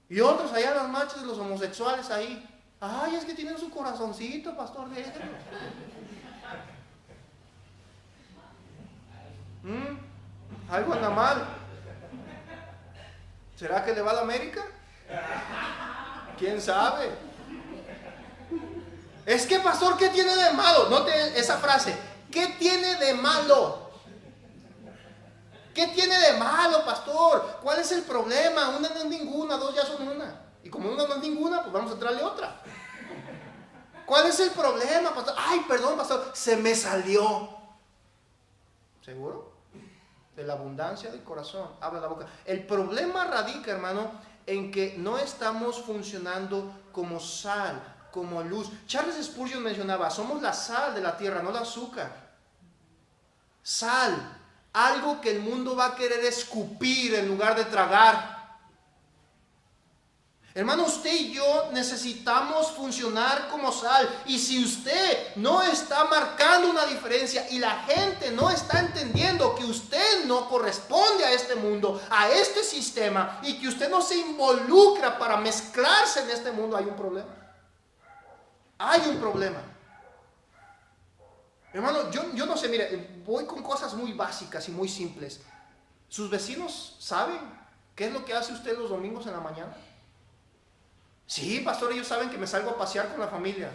Y otros allá en las marchas de los homosexuales ahí, ay, es que tienen su corazoncito, pastor, déjenlos. Algo anda mal. ¿Será que le va a la América? ¿Quién sabe? Es que, pastor, ¿qué tiene de malo? Note esa frase. ¿Qué tiene de malo? ¿Qué tiene de malo, pastor? ¿Cuál es el problema? Una no es ninguna, dos ya son una. Y como una no es ninguna, pues vamos a traerle otra. ¿Cuál es el problema, pastor? Ay, perdón, pastor, se me salió. ¿Seguro? De la abundancia del corazón habla la boca. El problema radica, hermano, en que no estamos funcionando como sal, como luz. Charles Spurgeon mencionaba, somos la sal de la tierra, no el azúcar. Sal, algo que el mundo va a querer escupir en lugar de tragar. Hermano, usted y yo necesitamos funcionar como sal. Y si usted no está marcando una diferencia y la gente no está entendiendo que usted no corresponde a este mundo, a este sistema, y que usted no se involucra para mezclarse en este mundo, hay un problema. Hay un problema. Hermano, yo no sé, mire, voy con cosas muy básicas y muy simples. ¿Sus vecinos saben qué es lo que hace usted los domingos en la mañana? Sí, pastor, ellos saben que me salgo a pasear con la familia.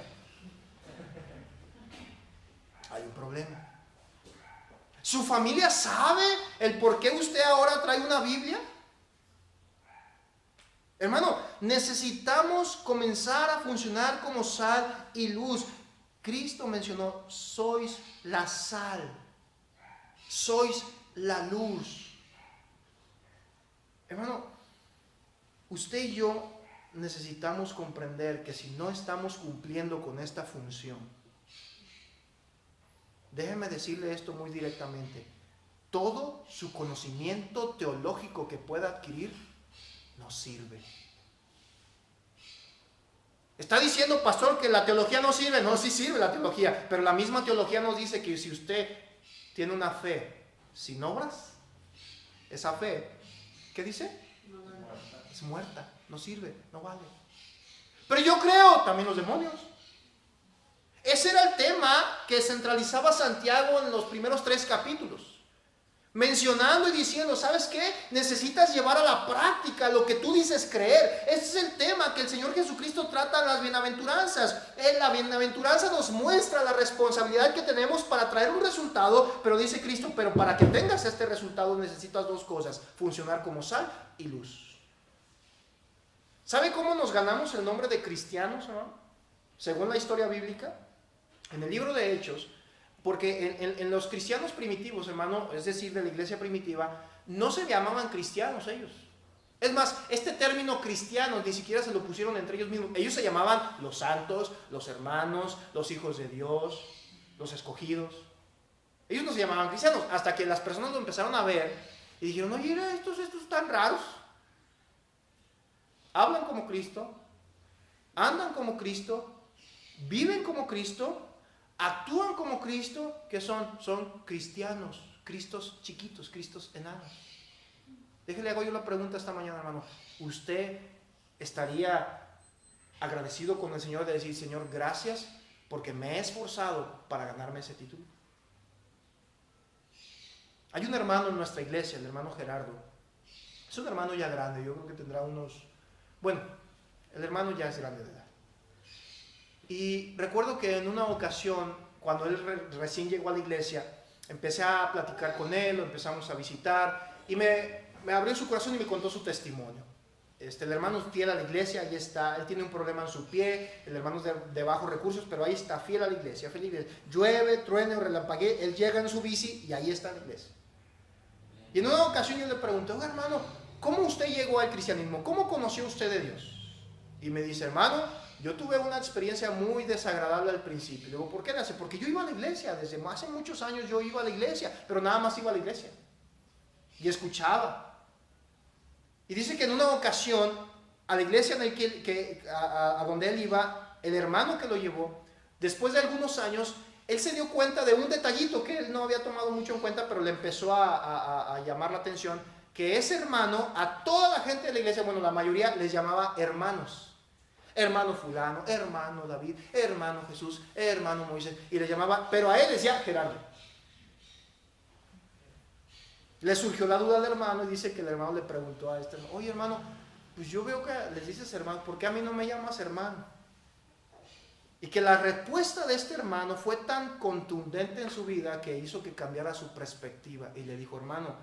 hay un problema. ¿Su familia sabe el por qué usted ahora trae una Biblia? Hermano, necesitamos comenzar a funcionar como sal y luz. Cristo mencionó, sois la sal, sois la luz. Hermano, usted y yo necesitamos comprender que si no estamos cumpliendo con esta función, déjeme decirle esto muy directamente, todo su conocimiento teológico que pueda adquirir no sirve. Está diciendo, pastor, que la teología no sirve. No, sí sirve la teología, pero la misma teología nos dice que si usted tiene una fe sin obras, esa fe, ¿qué dice? Es muerta, no sirve, no vale. Pero yo creo, también los demonios. Ese era el tema que centralizaba Santiago en los primeros 3 capítulos. Mencionando y diciendo, ¿sabes qué? Necesitas llevar a la práctica lo que tú dices creer. Ese es el tema que el Señor Jesucristo trata en las bienaventuranzas. La bienaventuranza nos muestra la responsabilidad que tenemos para traer un resultado, pero dice Cristo, pero para que tengas este resultado necesitas 2 cosas, funcionar como sal y luz. ¿Sabe cómo nos ganamos el nombre de cristianos, hermano? Según la historia bíblica, en el libro de Hechos, porque en los cristianos primitivos, hermano, es decir, de la iglesia primitiva, no se llamaban cristianos ellos. Es más, este término cristianos ni siquiera se lo pusieron entre ellos mismos. Ellos se llamaban los santos, los hermanos, los hijos de Dios, los escogidos. Ellos no se llamaban cristianos, hasta que las personas lo empezaron a ver y dijeron, oye, estos están raros. Hablan como Cristo, andan como Cristo, viven como Cristo, actúan como Cristo. ¿Qué son? Son cristianos, Cristos chiquitos, Cristos enanos. Déjele, hago yo la pregunta esta mañana, hermano. ¿Usted estaría agradecido con el Señor de decir, Señor, gracias porque me he esforzado para ganarme ese título? Hay un hermano en nuestra iglesia, el hermano Gerardo. Es un hermano ya grande, yo creo que tendrá el hermano ya es grande de edad. Y recuerdo que en una ocasión, cuando él recién llegó a la iglesia, empecé a platicar con él, lo empezamos a visitar, y me abrió su corazón y me contó su testimonio. El hermano es fiel a la iglesia, ahí está, él tiene un problema en su pie, el hermano es de bajos recursos, pero ahí está, fiel a la iglesia, feliz. Llueve, truene o relampaguee, él llega en su bici y ahí está la iglesia. Y en una ocasión yo le pregunté, oye, hermano, ¿cómo usted llegó al cristianismo? ¿Cómo conoció usted de Dios? Y me dice, hermano, yo tuve una experiencia muy desagradable al principio. Le digo, ¿por qué? Porque yo iba a la iglesia, desde hace muchos años yo iba a la iglesia, pero nada más iba a la iglesia. Y escuchaba. Y dice que en una ocasión, a la iglesia a donde él iba, el hermano que lo llevó, después de algunos años, él se dio cuenta de un detallito que él no había tomado mucho en cuenta, pero le empezó a llamar la atención, que ese hermano, a toda la gente de la iglesia, bueno, la mayoría les llamaba hermanos. Hermano fulano, hermano David, hermano Jesús, hermano Moisés, y le llamaba, pero a él decía Gerardo. Le surgió la duda al hermano y dice que el hermano le preguntó a este hermano, oye hermano, pues yo veo que les dices hermano, ¿por qué a mí no me llamas hermano? Y que la respuesta de este hermano fue tan contundente en su vida que hizo que cambiara su perspectiva y le dijo, hermano,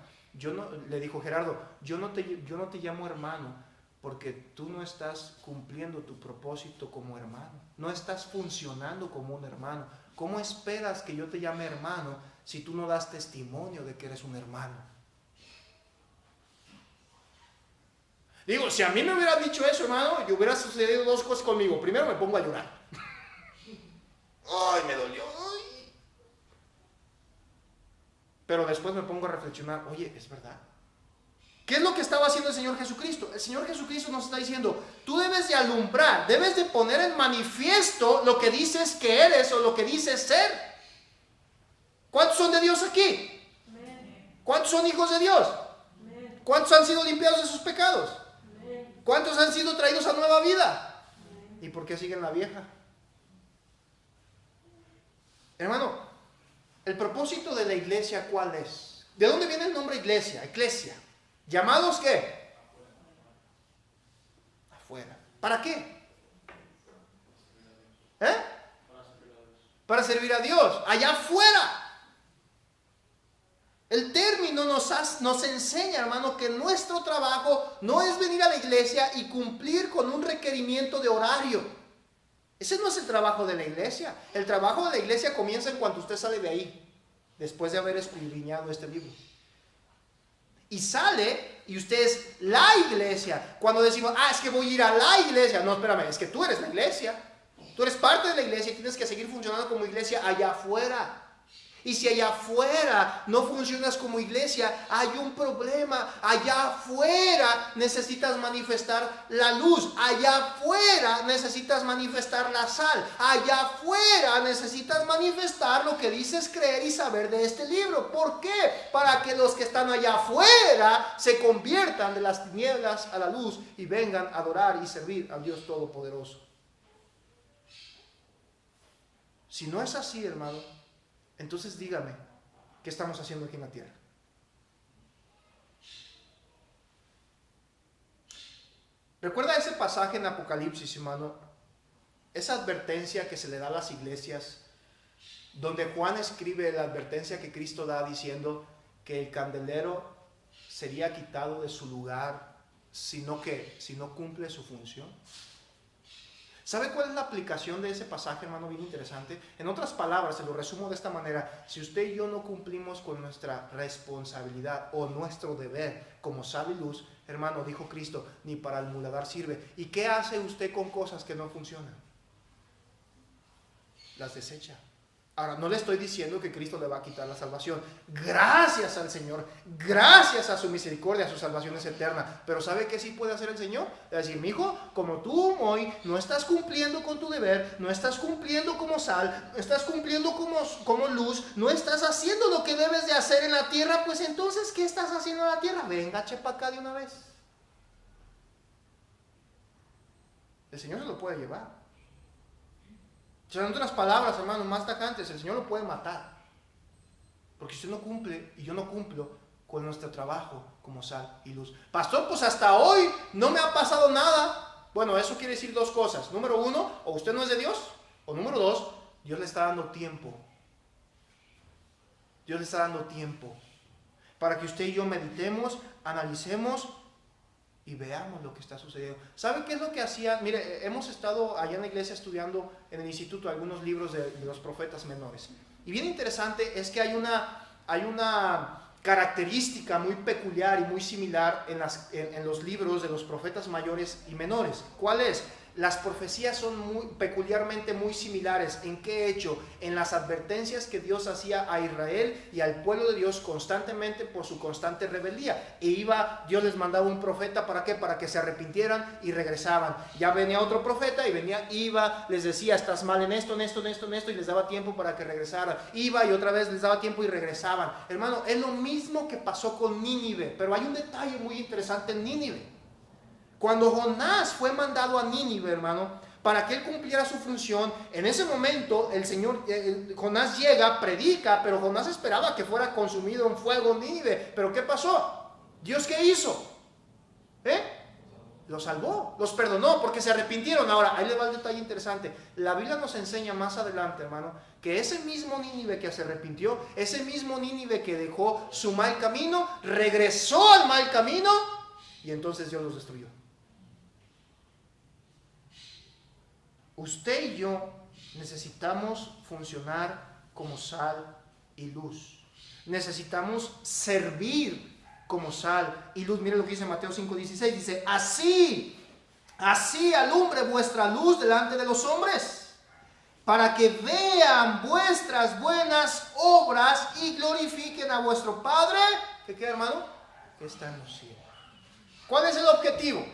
le dijo Gerardo, yo no te llamo hermano, porque tú no estás cumpliendo tu propósito como hermano. No estás funcionando como un hermano. ¿Cómo esperas que yo te llame hermano si tú no das testimonio de que eres un hermano? Digo, si a mí me hubiera dicho eso, hermano, yo hubiera sucedido 2 cosas conmigo. Primero me pongo a llorar. ¡Ay, me dolió! ¡Ay! Pero después me pongo a reflexionar. Oye, es verdad. ¿Qué es lo que estaba haciendo el Señor Jesucristo? El Señor Jesucristo nos está diciendo, tú debes de alumbrar, debes de poner en manifiesto lo que dices que eres o lo que dices ser. ¿Cuántos son de Dios aquí? ¿Cuántos son hijos de Dios? ¿Cuántos han sido limpiados de sus pecados? ¿Cuántos han sido traídos a nueva vida? ¿Y por qué siguen la vieja? Hermano, el propósito de la iglesia, ¿cuál es? ¿De dónde viene el nombre iglesia? Eclesia. ¿Llamados qué? Afuera. ¿Para qué? para servir a Dios, allá afuera. El término nos enseña, hermano, que nuestro trabajo no es venir a la iglesia y cumplir con un requerimiento de horario. Ese no es el trabajo de la iglesia. El trabajo de la iglesia comienza en cuanto usted sale de ahí, después de haber escudriñado este libro. Y sale y usted es la iglesia. Cuando decimos, es que voy a ir a la iglesia. No, espérame, es que tú eres la iglesia. Tú eres parte de la iglesia y tienes que seguir funcionando como iglesia allá afuera. Y si allá afuera no funcionas como iglesia, hay un problema. Allá afuera necesitas manifestar la luz. Allá afuera necesitas manifestar la sal. Allá afuera necesitas manifestar lo que dices creer y saber de este libro. ¿Por qué? Para que los que están allá afuera se conviertan de las tinieblas a la luz y vengan a adorar y servir al Dios Todopoderoso. Si no es así, hermano, entonces dígame, ¿qué estamos haciendo aquí en la tierra? ¿Recuerda ese pasaje en Apocalipsis, hermano? Esa advertencia que se le da a las iglesias, donde Juan escribe la advertencia que Cristo da diciendo que el candelero sería quitado de su lugar si no cumple su función. ¿Sabe cuál es la aplicación de ese pasaje, hermano? Bien interesante. En otras palabras, se lo resumo de esta manera. Si usted y yo no cumplimos con nuestra responsabilidad o nuestro deber como sal y luz, hermano, dijo Cristo, ni para el muladar sirve. ¿Y qué hace usted con cosas que no funcionan? Las desecha. Ahora, no le estoy diciendo que Cristo le va a quitar la salvación. Gracias al Señor, gracias a su misericordia, a su salvación es eterna. Pero ¿sabe qué sí puede hacer el Señor? Es decir, mi hijo, como tú hoy no estás cumpliendo con tu deber, no estás cumpliendo como sal, no estás cumpliendo como luz, no estás haciendo lo que debes de hacer en la tierra, pues entonces, ¿qué estás haciendo en la tierra? Venga, chepa acá de una vez. El Señor se lo puede llevar. En otras palabras, hermanos, más tajantes, el Señor lo puede matar. Porque usted no cumple y yo no cumplo con nuestro trabajo como sal y luz. Pastor, pues hasta hoy no me ha pasado nada. Bueno, eso quiere decir dos cosas. Número uno, o usted no es de Dios. O número dos, Dios le está dando tiempo. Dios le está dando tiempo para que usted y yo meditemos, analicemos y veamos lo que está sucediendo. ¿Sabe qué es lo que hacía? Mire, hemos estado allá en la iglesia estudiando en el instituto algunos libros de los profetas menores. Y bien interesante es que hay una característica muy peculiar y muy similar en los libros de los profetas mayores y menores. ¿Cuál es? Las profecías son peculiarmente muy similares. ¿En qué hecho? En las advertencias que Dios hacía a Israel y al pueblo de Dios constantemente por su constante rebeldía. Dios les mandaba un profeta, ¿para qué? Para que se arrepintieran y regresaban. Ya venía otro profeta y les decía, estás mal en esto, y les daba tiempo para que regresaran. Iba y otra vez les daba tiempo y regresaban. Hermano, es lo mismo que pasó con Nínive, pero hay un detalle muy interesante en Nínive. Cuando Jonás fue mandado a Nínive, hermano, para que él cumpliera su función, en ese momento Jonás llega, predica, pero Jonás esperaba que fuera consumido en fuego Nínive. ¿Pero qué pasó? ¿Dios qué hizo? Los salvó, los perdonó porque se arrepintieron. Ahora, ahí le va el detalle interesante. La Biblia nos enseña más adelante, hermano, que ese mismo Nínive que se arrepintió, ese mismo Nínive que dejó su mal camino, regresó al mal camino y entonces Dios los destruyó. Usted y yo necesitamos funcionar como sal y luz. Necesitamos servir como sal y luz. Mire lo que dice Mateo 5:16. Dice, así alumbre vuestra luz delante de los hombres, para que vean vuestras buenas obras y glorifiquen a vuestro Padre. ¿Qué queda, hermano? Que está en los cielos. ¿Cuál es el objetivo?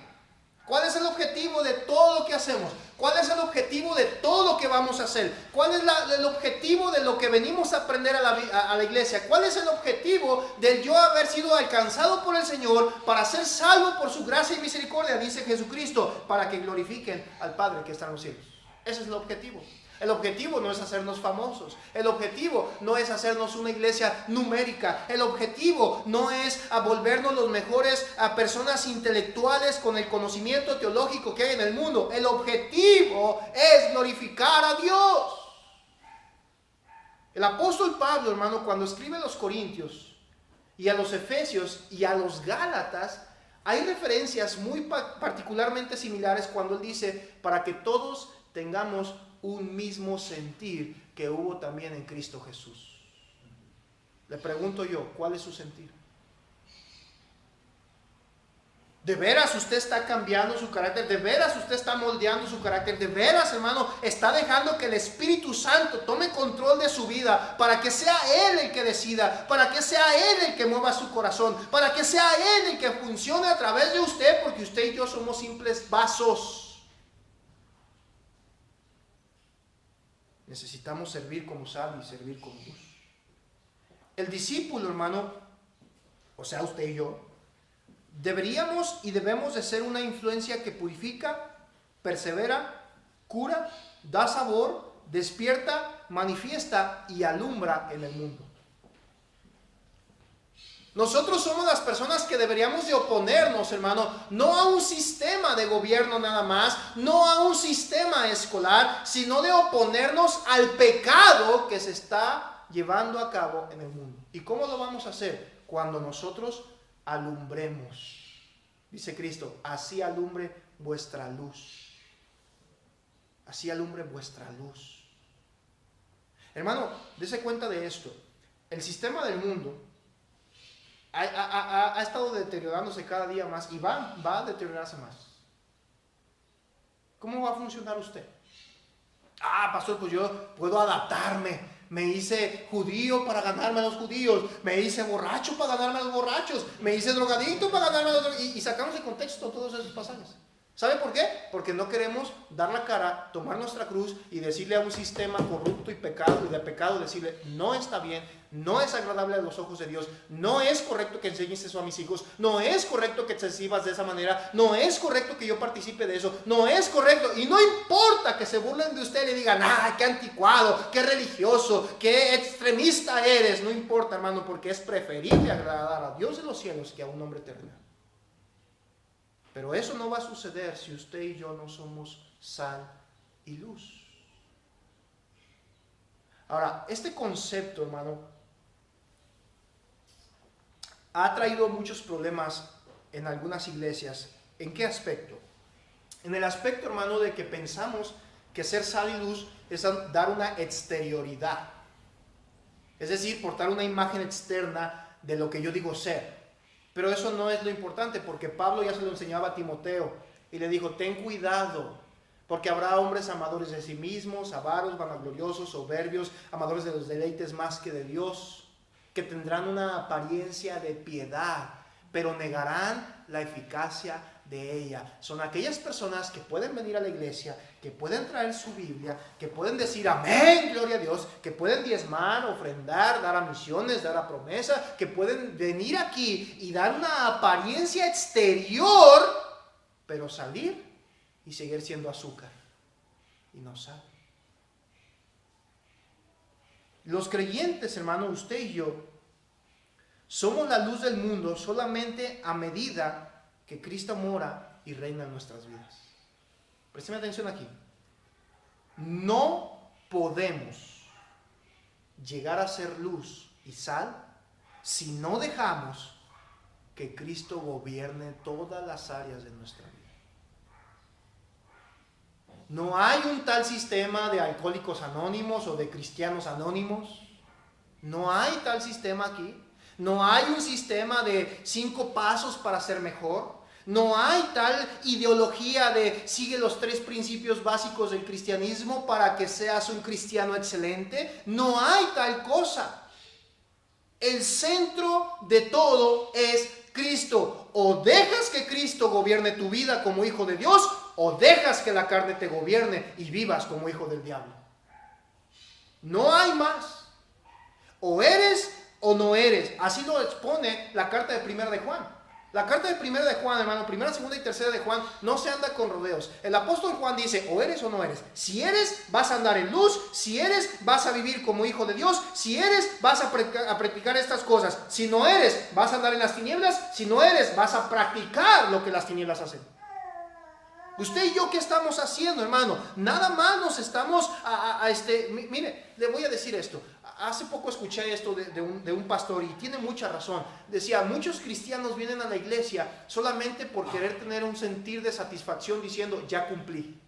¿Cuál es el objetivo de todo lo que hacemos? ¿Cuál es el objetivo de todo lo que vamos a hacer? ¿Cuál es el objetivo de lo que venimos a aprender a la iglesia? ¿Cuál es el objetivo de yo haber sido alcanzado por el Señor para ser salvo por su gracia y misericordia? Dice Jesucristo, para que glorifiquen al Padre que está en los cielos. Ese es el objetivo. El objetivo no es hacernos famosos. El objetivo no es hacernos una iglesia numérica. El objetivo no es volvernos los mejores personas intelectuales con el conocimiento teológico que hay en el mundo. El objetivo es glorificar a Dios. El apóstol Pablo, hermano, cuando escribe a los Corintios y a los Efesios y a los Gálatas, hay referencias muy particularmente similares cuando él dice, para que todos tengamos un mismo sentir que hubo también en Cristo Jesús. Le pregunto yo, ¿cuál es su sentir? ¿De veras usted está cambiando su carácter? ¿De veras usted está moldeando su carácter? ¿De veras, hermano, está dejando que el Espíritu Santo tome control de su vida para que sea Él el que decida, para que sea Él el que mueva su corazón, para que sea Él el que funcione a través de usted, porque usted y yo somos simples vasos? Necesitamos servir como sal y servir como luz. El discípulo, hermano, o sea, usted y yo, deberíamos y debemos de ser una influencia que purifica, persevera, cura, da sabor, despierta, manifiesta y alumbra en el mundo. Nosotros somos las personas que deberíamos de oponernos, hermano, no a un sistema de gobierno nada más, no a un sistema escolar, sino de oponernos al pecado que se está llevando a cabo en el mundo. ¿Y cómo lo vamos a hacer? Cuando nosotros alumbremos. Dice Cristo, así alumbre vuestra luz. Así alumbre vuestra luz. Hermano, dése cuenta de esto. El sistema del mundo ha estado deteriorándose cada día más y va a deteriorarse más. ¿Cómo va a funcionar usted? Pastor, pues yo puedo adaptarme. Me hice judío para ganarme a los judíos. Me hice borracho para ganarme a los borrachos. Me hice drogadicto para ganarme a los drogadictos. Y sacamos de contexto todos esos pasajes. ¿Sabe por qué? Porque no queremos dar la cara, tomar nuestra cruz y decirle a un sistema corrupto y de pecado, decirle, no está bien, no es agradable a los ojos de Dios, no es correcto que enseñes eso a mis hijos, no es correcto que te sirvas de esa manera, no es correcto que yo participe de eso, no es correcto. Y no importa que se burlen de usted y le digan, qué anticuado, qué religioso, qué extremista eres. No importa, hermano, porque es preferible agradar a Dios de los cielos que a un hombre terrenal. Pero eso no va a suceder si usted y yo no somos sal y luz. Ahora, este concepto, hermano, ha traído muchos problemas en algunas iglesias. ¿En qué aspecto? En el aspecto, hermano, de que pensamos que ser sal y luz es dar una exterioridad. Es decir, portar una imagen externa de lo que yo digo ser. Pero eso no es lo importante, porque Pablo ya se lo enseñaba a Timoteo y le dijo, ten cuidado, porque habrá hombres amadores de sí mismos, avaros, vanagloriosos, soberbios, amadores de los deleites más que de Dios, que tendrán una apariencia de piedad, pero negarán la eficacia de ella. Son aquellas personas que pueden venir a la iglesia, que pueden traer su Biblia, que pueden decir amén, gloria a Dios, que pueden diezmar, ofrendar, dar a misiones, dar a promesa, que pueden venir aquí y dar una apariencia exterior, pero salir y seguir siendo azúcar y no sal. Los creyentes, hermano, usted y yo, somos la luz del mundo solamente a medida que Cristo mora y reina en nuestras vidas. Présteme atención aquí. No podemos llegar a ser luz y sal si no dejamos que Cristo gobierne todas las áreas de nuestra vida. No hay un tal sistema de alcohólicos anónimos o de cristianos anónimos. No hay tal sistema aquí. No hay un sistema de 5 pasos para ser mejor. No hay tal ideología de sigue los 3 principios básicos del cristianismo para que seas un cristiano excelente. No hay tal cosa. El centro de todo es Cristo. O dejas que Cristo gobierne tu vida como hijo de Dios, o dejas que la carne te gobierne y vivas como hijo del diablo. No hay más. O eres o no eres. Así lo expone la carta de Primera de Juan. La carta de Primera de Juan, hermano, Primera, Segunda y Tercera de Juan, no se anda con rodeos. El apóstol Juan dice, o eres o no eres. Si eres, vas a andar en luz. Si eres, vas a vivir como hijo de Dios. Si eres, vas a practicar estas cosas. Si no eres, vas a andar en las tinieblas. Si no eres, vas a practicar lo que las tinieblas hacen. Usted y yo, ¿qué estamos haciendo, hermano? Nada más nos estamos mire, le voy a decir esto. Hace poco escuché esto de un pastor y tiene mucha razón. Decía, muchos cristianos vienen a la iglesia solamente por querer tener un sentir de satisfacción diciendo, ya cumplí.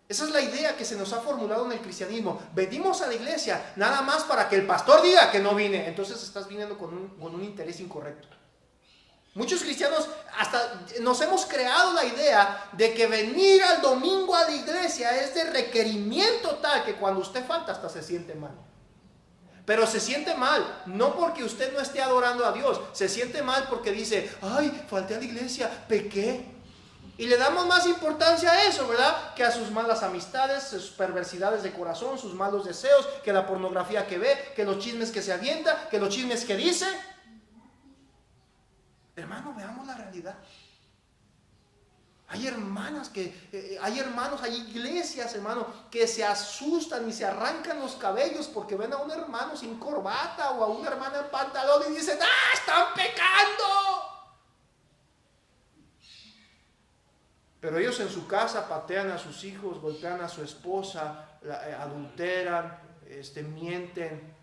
Esa es la idea que se nos ha formulado en el cristianismo. Venimos a la iglesia nada más para que el pastor diga que no vine. Entonces estás viniendo con un interés incorrecto. Muchos cristianos hasta nos hemos creado la idea de que venir al domingo a la iglesia es de requerimiento tal que cuando usted falta hasta se siente mal. Pero se siente mal, no porque usted no esté adorando a Dios, se siente mal porque dice, ay, falté a la iglesia, pequé. Y le damos más importancia a eso, ¿verdad? Que a sus malas amistades, sus perversidades de corazón, sus malos deseos, que la pornografía que ve, que los chismes que se avienta, que los chismes que dice. Hermano, veamos la realidad. Hay hermanos, hay iglesias, hermano, que se asustan y se arrancan los cabellos porque ven a un hermano sin corbata o a una hermana en pantalón y dicen, ¡ah, están pecando! Pero ellos en su casa patean a sus hijos, golpean a su esposa, adulteran, mienten.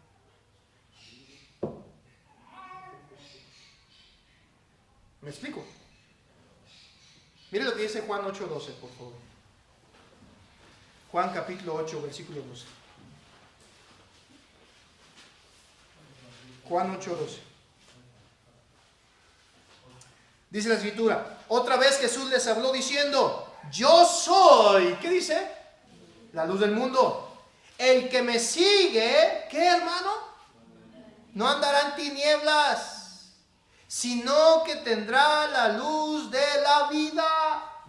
¿Me explico? Mire lo que dice Juan 8:12, por favor. Juan capítulo 8, versículo 12. Juan 8:12. Dice la escritura, otra vez Jesús les habló diciendo, yo soy, ¿qué dice? La luz del mundo. El que me sigue, ¿qué, hermano? No andará en tinieblas, sino que tendrá la luz de la vida.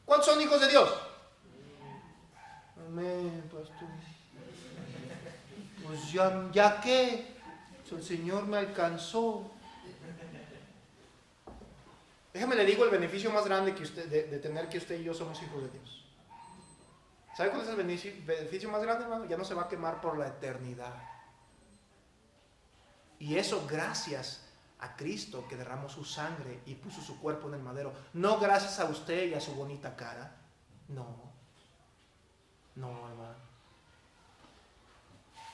¿Cuántos son hijos de Dios? Amén, pastor. Pues ya que el Señor me alcanzó. Déjame le digo el beneficio más grande que de tener que usted y yo somos hijos de Dios. ¿Sabe cuál es el beneficio más grande, hermano? Ya no se va a quemar por la eternidad. Y eso gracias a Cristo que derramó su sangre y puso su cuerpo en el madero. No gracias a usted y a su bonita cara. No, hermano.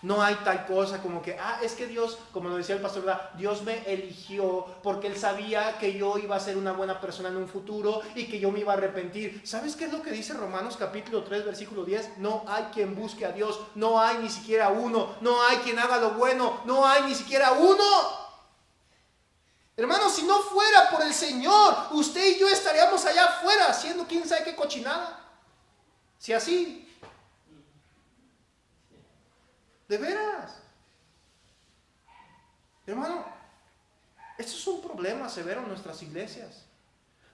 No hay tal cosa como que, es que Dios, como lo decía el pastor, ¿verdad? Dios me eligió porque Él sabía que yo iba a ser una buena persona en un futuro y que yo me iba a arrepentir. ¿Sabes qué es lo que dice Romanos capítulo 3, versículo 10? No hay quien busque a Dios, no hay ni siquiera uno, no hay quien haga lo bueno, no hay ni siquiera uno. Hermanos, si no fuera por el Señor, usted y yo estaríamos allá afuera haciendo quién sabe qué cochinada. Si así... De veras. Hermano, esto es un problema severo en nuestras iglesias.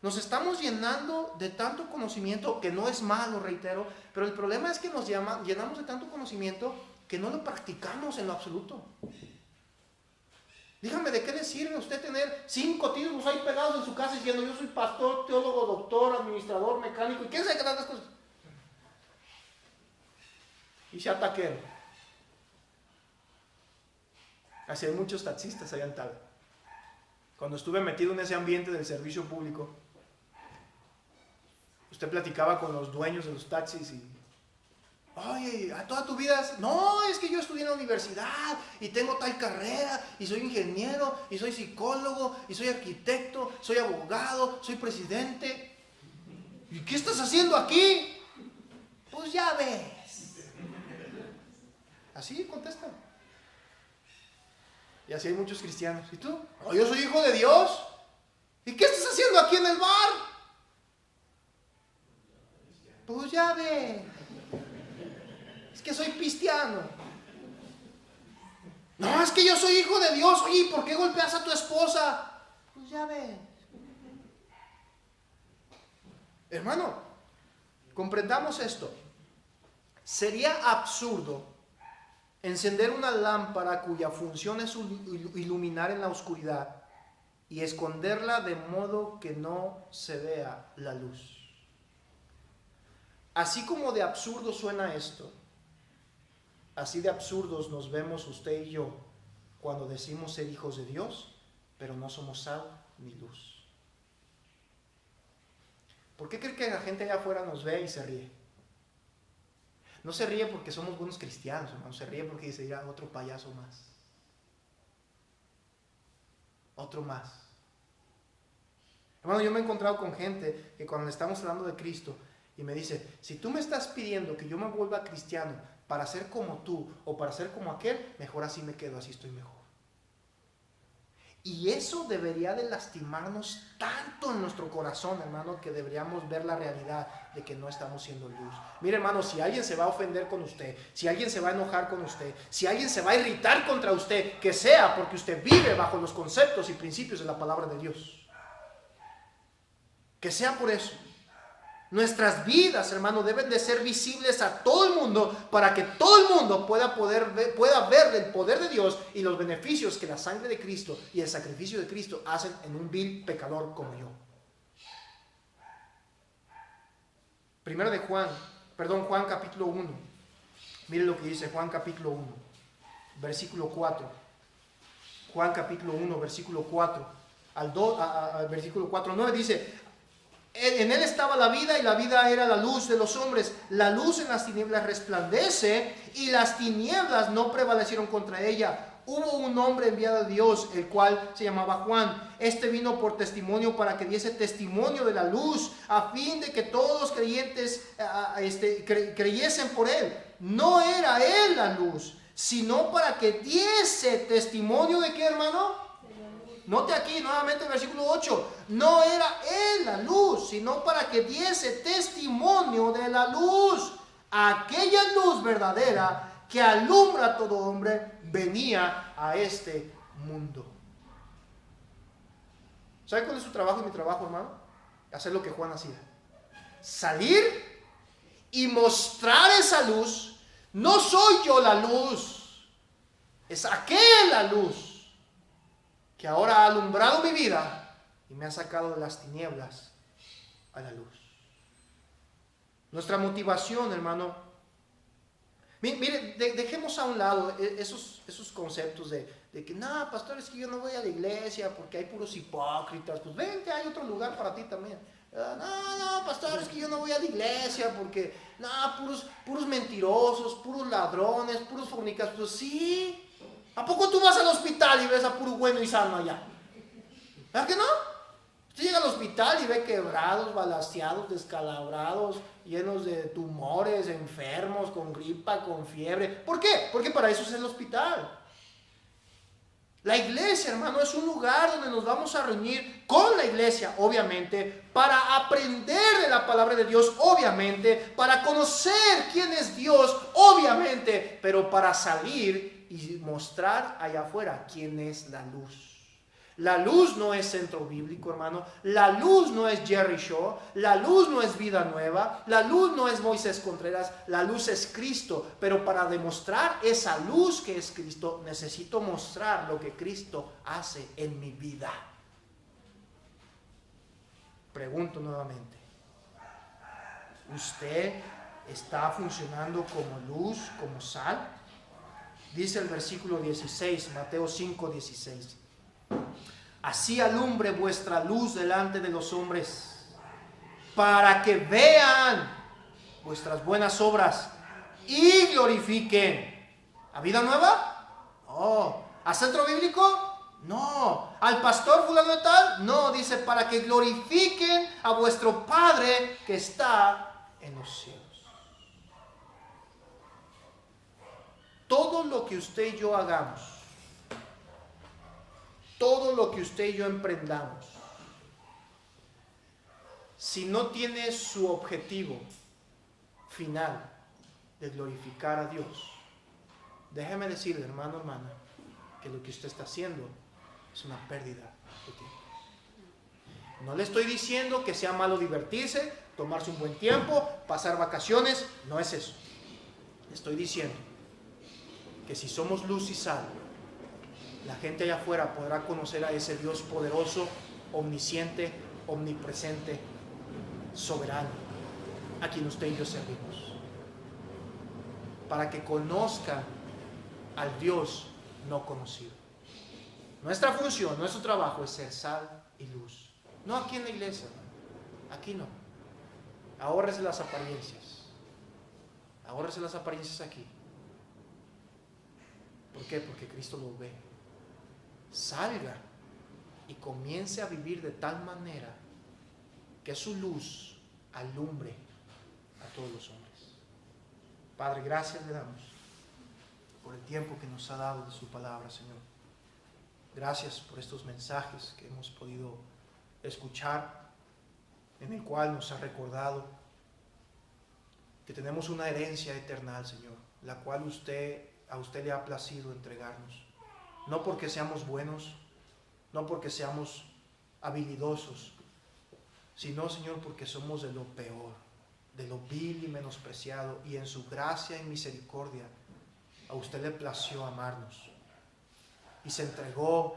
Nos estamos llenando de tanto conocimiento, que no es malo, reitero, pero el problema es que nos llenamos de tanto conocimiento que no lo practicamos en lo absoluto. Dígame, ¿de qué le sirve a usted tener 5 títulos ahí pegados en su casa diciendo yo soy pastor, teólogo, doctor, administrador, mecánico y quién sabe qué tantas cosas? Y sea taquero. Así hay muchos taxistas allá en Tal. Cuando estuve metido en ese ambiente del servicio público, usted platicaba con los dueños de los taxis y, oye, ¿a toda tu vida? No, es que yo estudié en la universidad y tengo tal carrera y soy ingeniero y soy psicólogo y soy arquitecto, soy abogado, soy presidente. ¿Y qué estás haciendo aquí? Pues ya ves. Así contestan. Y así hay muchos cristianos. ¿Y tú? Oh, yo soy hijo de Dios. ¿Y qué estás haciendo aquí en el bar? Pues ya ve. Es que soy cristiano. No, es que yo soy hijo de Dios. Oye, ¿por qué golpeas a tu esposa? Pues ya ve. Hermano, comprendamos esto. Sería absurdo encender una lámpara cuya función es iluminar en la oscuridad y esconderla de modo que no se vea la luz. Así como de absurdo suena esto, así de absurdos nos vemos usted y yo cuando decimos ser hijos de Dios, pero no somos sal ni luz. ¿Por qué cree que la gente allá afuera nos ve y se ríe? No se ríe porque somos buenos cristianos, hermano. Se ríe porque dice, ya, otro payaso más. Otro más. Hermano, yo me he encontrado con gente que cuando estamos hablando de Cristo y me dice, si tú me estás pidiendo que yo me vuelva cristiano para ser como tú o para ser como aquel, mejor así me quedo, así estoy mejor. Y eso debería de lastimarnos tanto en nuestro corazón, hermano, que deberíamos ver la realidad de que no estamos siendo luz. Mire, hermano, si alguien se va a ofender con usted, si alguien se va a enojar con usted, si alguien se va a irritar contra usted, que sea porque usted vive bajo los conceptos y principios de la palabra de Dios. Que sea por eso. Nuestras vidas, hermano, deben de ser visibles a todo el mundo para que todo el mundo pueda ver el poder de Dios y los beneficios que la sangre de Cristo y el sacrificio de Cristo hacen en un vil pecador como yo. Primero de Juan capítulo 1. Mire lo que dice Juan capítulo 1, versículo 4. Juan capítulo 1, versículo 4 al versículo 4, 9 dice: en él estaba la vida y la vida era la luz de los hombres. La luz en las tinieblas resplandece y las tinieblas no prevalecieron contra ella. Hubo un hombre enviado de Dios, el cual se llamaba Juan. Este vino por testimonio para que diese testimonio de la luz, a fin de que todos los creyentes creyesen por él. No era él la luz, sino para que diese testimonio de ¿qué, hermano? Note aquí nuevamente el versículo 8. No era él la luz, sino para que diese testimonio de la luz. Aquella luz verdadera que alumbra a todo hombre venía a este mundo. ¿Sabe cuál es su trabajo y mi trabajo, hermano? Hacer lo que Juan hacía. Salir y mostrar esa luz. No soy yo la luz, es aquel la luz que ahora ha alumbrado mi vida y me ha sacado de las tinieblas a la luz. Nuestra motivación, hermano. Mire, dejemos a un lado esos conceptos de que, no, pastor, es que yo no voy a la iglesia porque hay puros hipócritas. Pues vente, hay otro lugar para ti también. No, pastor, es que yo no voy a la iglesia porque, no, puros mentirosos, puros ladrones, puros fornicadores. Pues sí. ¿A poco tú vas al hospital y ves a puro bueno y sano allá? ¿Verdad que no? Usted llega al hospital y ve quebrados, balaceados, descalabrados, llenos de tumores, enfermos, con gripa, con fiebre. ¿Por qué? Porque para eso es el hospital. La iglesia, hermano, es un lugar donde nos vamos a reunir con la iglesia, obviamente, para aprender de la palabra de Dios, obviamente, para conocer quién es Dios, obviamente, pero para salir y mostrar allá afuera quién es la luz. La luz no es centro bíblico, hermano. La luz no es Jerry Shaw. La luz no es Vida Nueva. La luz no es Moisés Contreras. La luz es Cristo. Pero para demostrar esa luz que es Cristo, necesito mostrar lo que Cristo hace en mi vida. Pregunto nuevamente. ¿Usted está funcionando como luz, como sal? Dice el versículo 16, Mateo 5, 16. Así alumbre vuestra luz delante de los hombres, para que vean vuestras buenas obras y glorifiquen. ¿A Vida Nueva? No. ¿A Centro Bíblico? No. ¿Al pastor fulano de tal? No, dice, para que glorifiquen a vuestro Padre que está en los cielos. Todo lo que usted y yo hagamos, todo lo que usted y yo emprendamos, si no tiene su objetivo final de glorificar a Dios, déjeme decirle, hermano, hermana, que lo que usted está haciendo es una pérdida de tiempo. No le estoy diciendo que sea malo divertirse, tomarse un buen tiempo, pasar vacaciones, no es eso. Le estoy diciendo que si somos luz y sal, la gente allá afuera podrá conocer a ese Dios poderoso, omnisciente, omnipresente, soberano, a quien usted y yo servimos. Para que conozcan al Dios no conocido. Nuestra función, nuestro trabajo es ser sal y luz. No aquí en la iglesia, aquí no. ahórrese las apariencias. Ahórrese las apariencias aquí. ¿Por qué? Porque Cristo lo ve. Salga y comience a vivir de tal manera que su luz alumbre a todos los hombres. Padre, gracias le damos por el tiempo que nos ha dado de su palabra, Señor. Gracias por estos mensajes que hemos podido escuchar, en el cual nos ha recordado que tenemos una herencia eterna, Señor, la cual a usted le ha placido entregarnos. No porque seamos buenos, no porque seamos habilidosos, sino, Señor, porque somos de lo peor, de lo vil y menospreciado, y en su gracia y misericordia a usted le plació amarnos y se entregó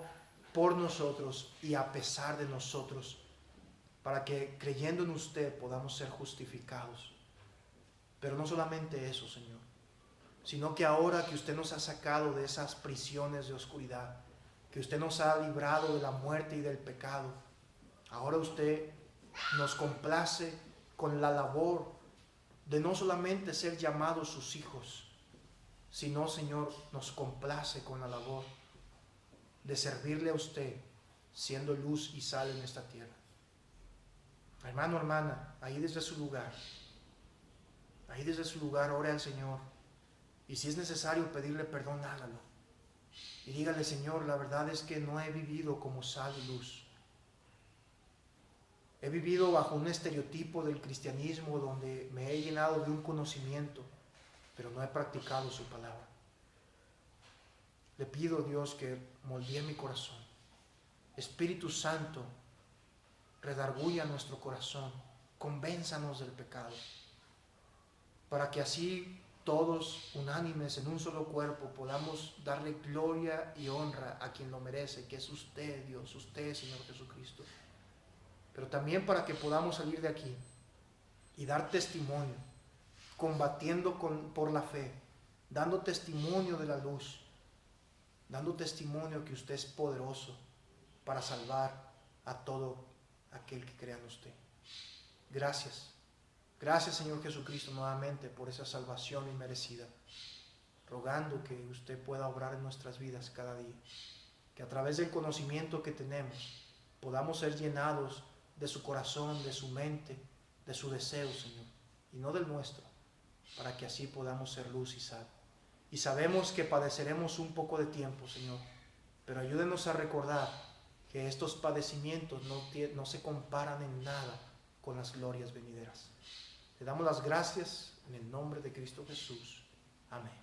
por nosotros y a pesar de nosotros, para que creyendo en usted podamos ser justificados. Pero no solamente eso, Señor, sino que ahora que usted nos ha sacado de esas prisiones de oscuridad, que usted nos ha librado de la muerte y del pecado, ahora usted nos complace con la labor de no solamente ser llamados sus hijos, sino, Señor, nos complace con la labor de servirle a usted, siendo luz y sal en esta tierra. Hermano, hermana, ahí desde su lugar, ore al Señor, y si es necesario pedirle perdón, hágalo. Y dígale: Señor, la verdad es que no he vivido como sal y luz. He vivido bajo un estereotipo del cristianismo donde me he llenado de un conocimiento, pero no he practicado su palabra. Le pido, Dios, que moldee mi corazón. Espíritu Santo, redarguya nuestro corazón, convénzanos del pecado, para que así todos, unánimes en un solo cuerpo, podamos darle gloria y honra a quien lo merece, que es usted, Dios, usted, Señor Jesucristo. Pero también para que podamos salir de aquí y dar testimonio, combatiendo por la fe, dando testimonio de la luz, dando testimonio que usted es poderoso para salvar a todo aquel que crea en usted. Gracias. Gracias, Señor Jesucristo, nuevamente por esa salvación inmerecida, rogando que usted pueda obrar en nuestras vidas cada día, que a través del conocimiento que tenemos podamos ser llenados de su corazón, de su mente, de su deseo, Señor, y no del nuestro, para que así podamos ser luz y sal. Y sabemos que padeceremos un poco de tiempo, Señor, pero ayúdenos a recordar que estos padecimientos no se comparan en nada con las glorias venideras. Le damos las gracias en el nombre de Cristo Jesús. Amén.